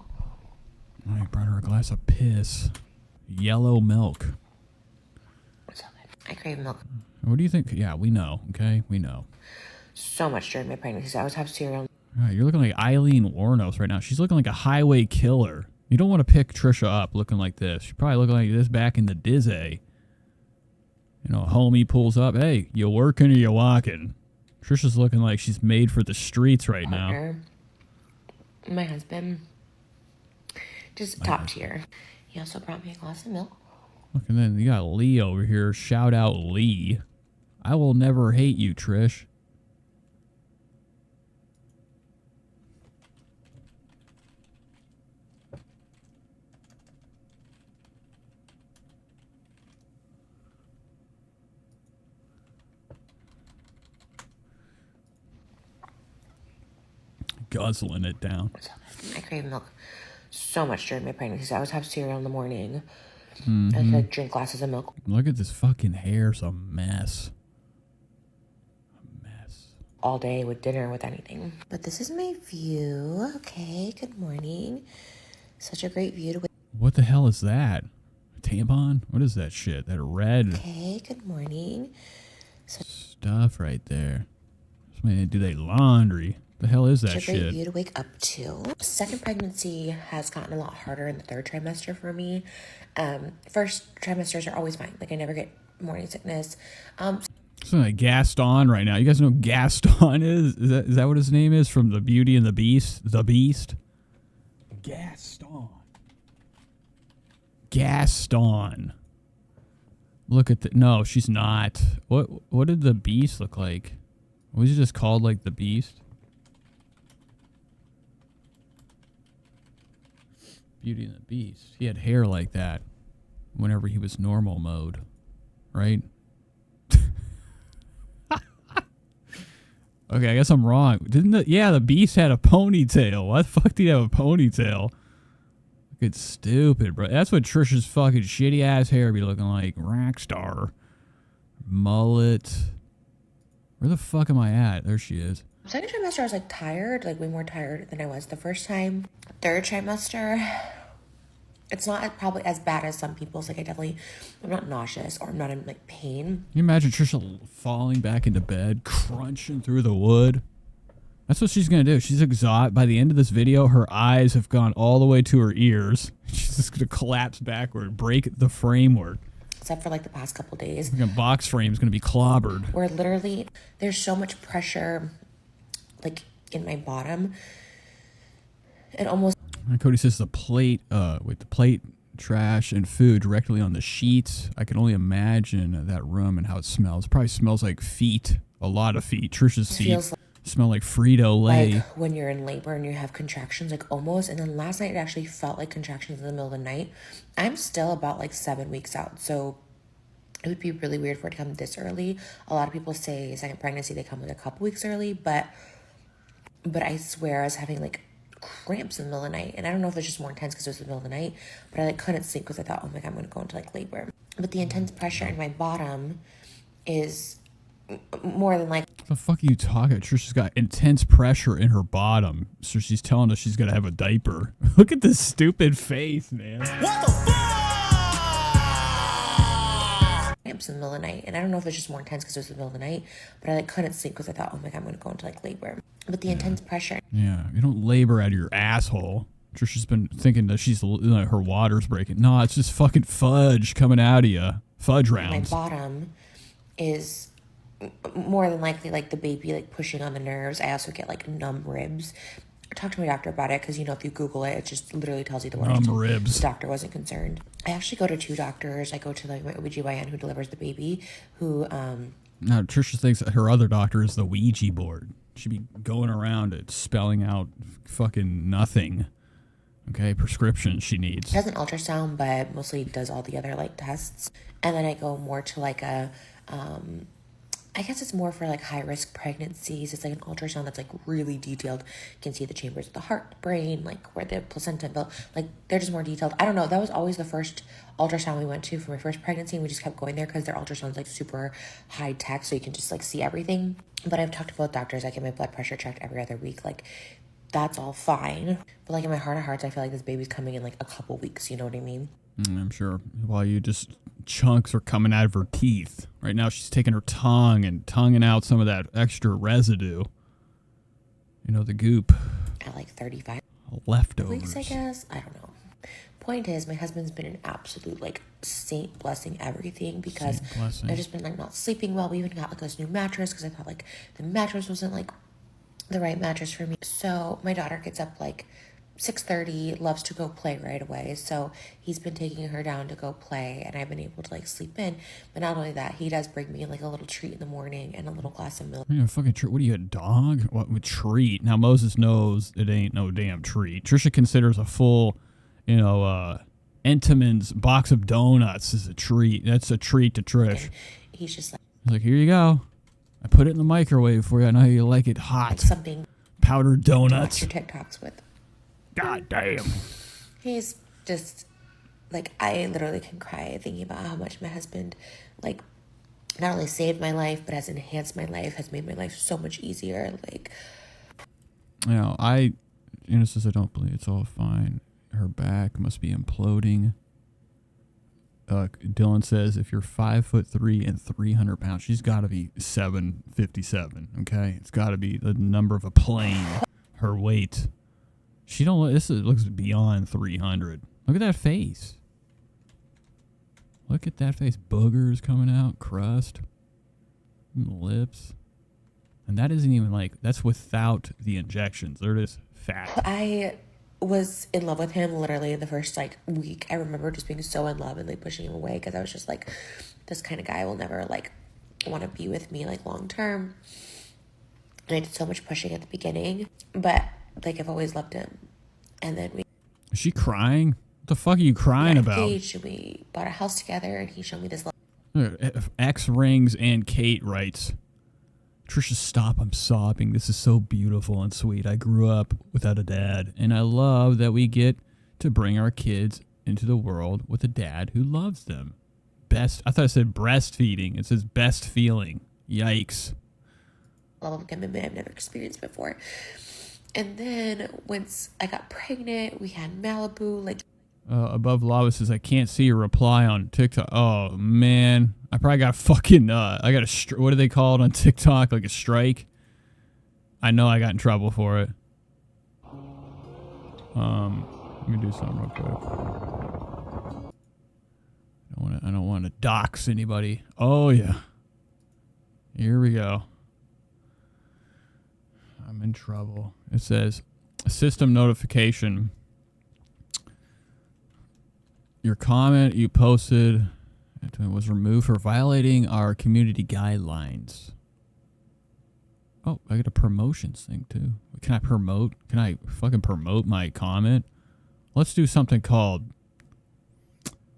Oh, he brought her a glass of piss. Yellow milk. So good. I crave milk. What do you think? Yeah, we know, okay? We know. So much during my pregnancy. I always have cereal. Right, you're looking like Eileen Warnos right now. She's looking like a highway killer. You don't want to pick Trisha up looking like this. She's probably looking like this back in the Dizzy. You know, homie pulls up. Hey, you working or you walking? Trisha's looking like she's made for the streets right now. My husband. Just top tier. He also brought me a glass of milk. Look, and then you got Lee over here. Shout out Lee. I will never hate you, Trish. Guzzling it down. I crave milk so much during my pregnancy. I always have cereal in the morning. And I drink glasses of milk. Look at this fucking hair. It's a mess. A mess. All day with dinner, with anything. But this is my view. Okay, good morning. Such a great view to... What the hell is that? A tampon? What is that shit? That red... Okay, good morning. Stuff right there. Somebody do their laundry. The hell is that Such a great shit? view to wake up to. Second pregnancy has gotten a lot harder in the third trimester for me. First trimesters are always fine. Like, I never get morning sickness. Something like Gaston right now. You guys know who Gaston is? Is that what his name is from the Beauty and the Beast? The Beast? Gaston. Gaston. Look at the... No, she's not. What did the Beast look like? Was he just called, like, the Beast? Beauty and the Beast. He had hair like that whenever he was normal mode, right? Okay, I guess I'm wrong. Yeah, the Beast had a ponytail. Why the fuck did he have a ponytail? It's stupid, bro. That's what Trisha's fucking shitty ass hair be looking like. Rockstar. Mullet. Where the fuck am I at? There she is. Second trimester, I was like tired, like way more tired than I was the first time. Third trimester, it's not probably as bad as some people's. Like I'm not nauseous or I'm not in like pain. Can you imagine Trisha falling back into bed, crunching through the wood? That's what she's going to do. She's exhausted. By the end of this video, her eyes have gone all the way to her ears. She's just going to collapse backward, break the framework. Except for like the past couple days. Like a box frame is going to be clobbered. Where literally there's so much pressure like in my bottom. It almost... And Cody says the plate, trash, and food directly on the sheets. I can only imagine that room and how it smells. It probably smells like feet. A lot of feet. Trisha's feet smell like Frito-Lay. Like when you're in labor and you have contractions, like almost. And then last night it actually felt like contractions in the middle of the night. I'm still about like 7 weeks out. So it would be really weird for it to come this early. A lot of people say second pregnancy, they come like a couple weeks early. But I swear I was having like cramps in the middle of the night. And I don't know if it's just more intense because it was the middle of the night. But I like couldn't sleep because I thought, oh my God, I'm going to go into like labor. But the intense pressure in my bottom is... more than like... What the fuck are you talking? Trisha's got intense pressure in her bottom, so she's telling us she's gonna have a diaper. Look at this stupid face, man. What the fuck? Cramps in the middle of the night, and I don't know if it's just more intense because it was the middle of the night, but I like couldn't sleep because I thought, oh my God, I'm gonna go into like labor. But the intense pressure... Yeah, you don't labor out of your asshole. Trisha's been thinking that her water's breaking. No, it's just fucking fudge coming out of you. Fudge rounds. My bottom is... more than likely like the baby like pushing on the nerves. I also get like numb ribs. I talked to my doctor about it because you know if you Google it, it just literally tells you the word. Numb ribs. The doctor wasn't concerned. I actually go to 2 doctors. I go to like my OBGYN who delivers the baby, who Now Trisha thinks that her other doctor is the Ouija board. She'd be going around it spelling out fucking nothing. Okay, prescriptions she needs. does an ultrasound, but mostly does all the other like tests. And then I go more to like a I guess it's more for like high risk pregnancies. It's like an ultrasound that's like really detailed. You can see the chambers of the heart, brain, like where the placenta built. Like they're just more detailed. I don't know. That was always the first ultrasound we went to for my first pregnancy, and we just kept going there because their ultrasound's like super high tech, so you can just like see everything. But I've talked to both doctors. I get my blood pressure checked every other week. Like that's all fine. But like in my heart of hearts, I feel like this baby's coming in like a couple weeks. You know what I mean? I'm sure. While you just chunks are coming out of her teeth. Right now she's taking her tongue and tonguing out some of that extra residue. You know, the goop. At like 35 leftovers. weeks, I guess. I don't know. Point is, my husband's been an absolute like saint blessing everything because I've just been like not sleeping well. We even got like this new mattress because I thought like the mattress wasn't like the right mattress for me. So my daughter gets up like 6:30, loves to go play right away. So he's been taking her down to go play, and I've been able to like sleep in. But not only that, he does bring me like a little treat in the morning and a little glass of milk. You know, fucking treat. What are you, a dog? What with treat? Now Moses knows it ain't no damn treat. Trisha considers a full, Entenmann's box of donuts is a treat. That's a treat to Trish. And he's just like, here you go. I put it in the microwave for you. I know you like it hot. Something powdered donuts. To watch your TikToks with. God damn. He's just like, I literally can cry thinking about how much my husband like not only saved my life but has enhanced my life, has made my life so much easier. Like, says I don't believe it's all fine. Her back must be imploding. Dylan says if you're 5'3" and 300 pounds, she's got to be 757. Okay, it's got to be the number of a plane. Her weight. This looks beyond 300. Look at that face. Look at that face. Boogers coming out, crust, lips. And that isn't even like, that's without the injections. They're just fat. I was in love with him literally the first like week. I remember just being so in love and like pushing him away because I was just like, this kind of guy will never like want to be with me like long term. And I did so much pushing at the beginning, but like I've always loved him. And then Is she crying? What the fuck are you crying about? We bought a house together and he showed me this. X rings and Kate writes, Trisha, stop. I'm sobbing. This is so beautiful and sweet. I grew up without a dad, and I love that we get to bring our kids into the world with a dad who loves them. I thought it said breastfeeding. It says best feeling. Yikes. level of commitment I've never experienced before. And then once I got pregnant, we had Malibu. Like, Above Lava says, I can't see your reply on TikTok. Oh, man. I probably got fucking, I got a, what do they call it on TikTok? Like a strike? I know I got in trouble for it. Let me do something real quick. I don't want to dox anybody. Oh, yeah. Here we go. I'm in trouble. It says, system notification. Your comment you posted was removed for violating our community guidelines. Oh, I got a promotions thing too. Can I promote? Can I fucking promote my comment? Let's do something called,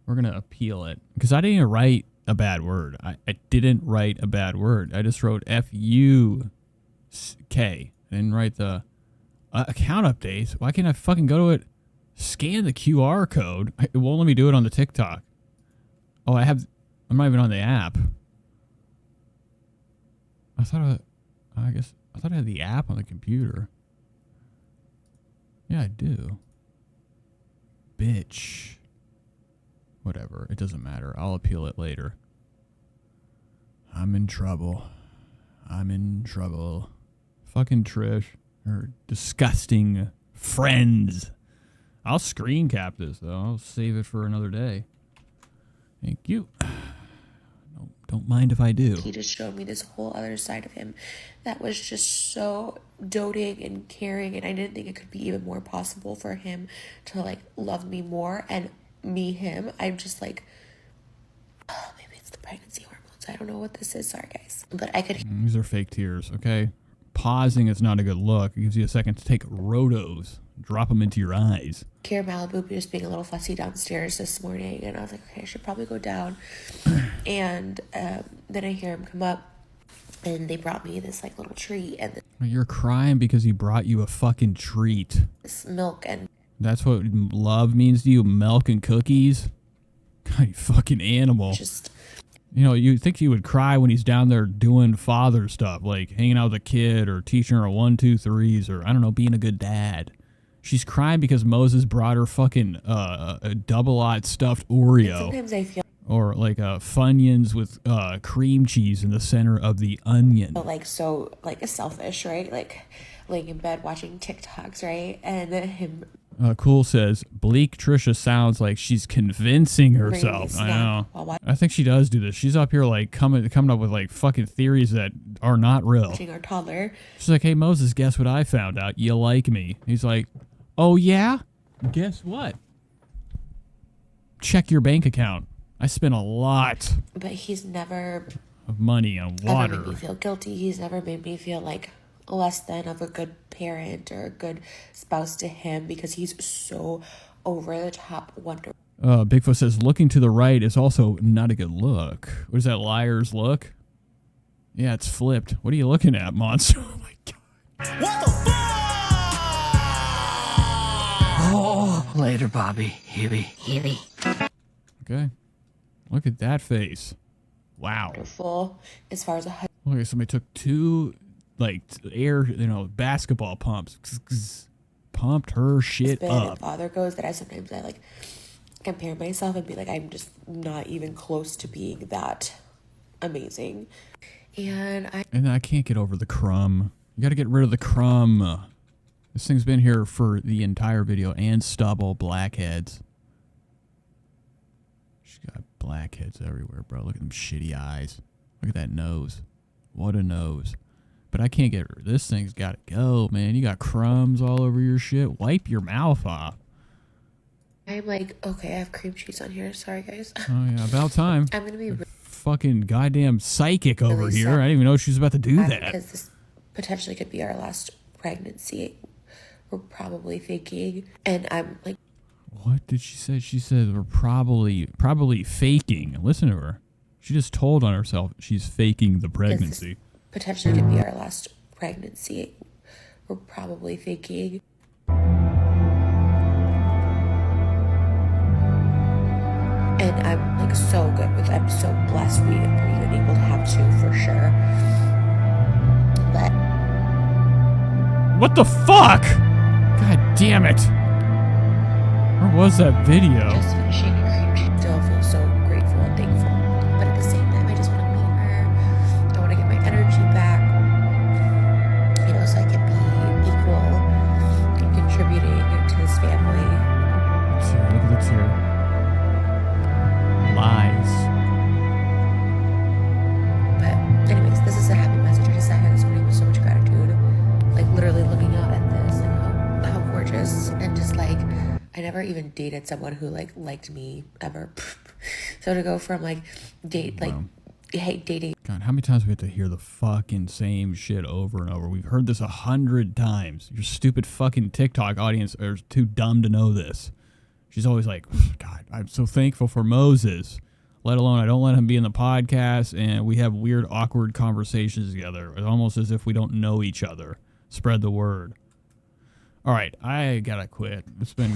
we're going to appeal it. Because I didn't even write a bad word. I didn't write a bad word. I just wrote F-U-K. I didn't write the account updates. Why can't I fucking go to it? Scan the QR code. It won't let me do it on the TikTok. Oh, I'm not even on the app. I thought I had the app on the computer. Yeah, I do. Bitch. Whatever. It doesn't matter. I'll appeal it later. I'm in trouble. I'm in trouble. Fucking Trish. Her disgusting friends. I'll screen cap this, though. I'll save it for another day. Thank you. Don't mind if I do. he just showed me this whole other side of him that was just so doting and caring, and I didn't think it could be even more possible for him to like love me more and me him. I'm just like, oh, maybe it's the pregnancy hormones. I don't know what this is. Sorry, guys. But I could. These are fake tears, okay? Pausing is not a good look. It gives you a second to take rotos. Drop them into your eyes. Hear Malibu just being a little fussy downstairs this morning, and I was like, okay, I should probably go down. And then I hear him come up, and they brought me this like little treat, and You're crying because he brought you a fucking treat. this milk, and That's what love means to you? Milk and cookies? God, you fucking animal. just You know, you'd think he would cry when he's down there doing father stuff, like hanging out with a kid or teaching her 1, 2, 3s, or I don't know, being a good dad. She's crying because Moses brought her fucking a double-aught stuffed Oreo. sometimes I feel Or like Funyuns with cream cheese in the center of the onion. like so like selfish, right? Like laying in bed watching TikToks, right? And then him Cool says, bleak Trisha sounds like she's convincing herself. bringing I me know. snack while I think she does do this. She's up here like coming up with like fucking theories that are not real. watching our toddler. She's like, hey, Moses, guess what I found out? You like me. He's like, oh, yeah? Guess what? Check your bank account. I spent a lot But he's never of money on ever water. made me feel guilty. He's never made me feel like less than of a good parent or a good spouse to him because he's so over the top wonderful. Bigfoot says, looking to the right is also not a good look. What is that, liar's look? Yeah, it's flipped. What are you looking at, monster? Oh, my God. What the fuck? Oh, later, Bobby. Huey. Okay. Look at that face. Wow. Wonderful as far as a husband. Okay, somebody took 2, like, air, basketball pumps. Pumped her shit And up. father goes that I sometimes like compare myself and be like, I'm just not even close to being that amazing. And I can't get over the crumb. You gotta get rid of the crumb. This thing's been here for the entire video. And stubble, blackheads. She's got blackheads everywhere, bro. Look at them shitty eyes. Look at that nose. What a nose. But I can't get rid. This thing's gotta go, man. You got crumbs all over your shit. Wipe your mouth off. I'm like, okay, I have cream cheese on here. Sorry, guys. Oh, yeah, about time. I'm going to be Fucking goddamn psychic over Really here. sad. I didn't even know she was about to do that. because this potentially could be our last pregnancy. We're probably thinking. And I'm like, What did she say? She said we're probably faking. Listen to her. She just told on herself she's faking the pregnancy. potentially could be our last pregnancy. We're probably thinking. And I'm like so good with, I'm so blessed we've been able to have 2 for sure. but What the fuck? God damn it. Where was that video? just finishing a cream. Still feel so grateful and thankful. But at the same time, I just want to meet her. I want to get my energy back. You know, so I can be equal and contributing to this family. Let's see. Look at the tear. Lies. But anyways, this is a happy message. I just sat here this morning with so much gratitude. Like literally looking out at this and how gorgeous, and just like I never even dated someone who like liked me ever. So to go from like dating. God, how many times we have to hear the fucking same shit over and over? We've heard this 100 times. Your stupid fucking TikTok audience are too dumb to know this. She's always like, God, I'm so thankful for Moses. Let alone I don't let him be in the podcast, and we have weird, awkward conversations together. It's almost as if we don't know each other. Spread the word. All right, I gotta quit. It's been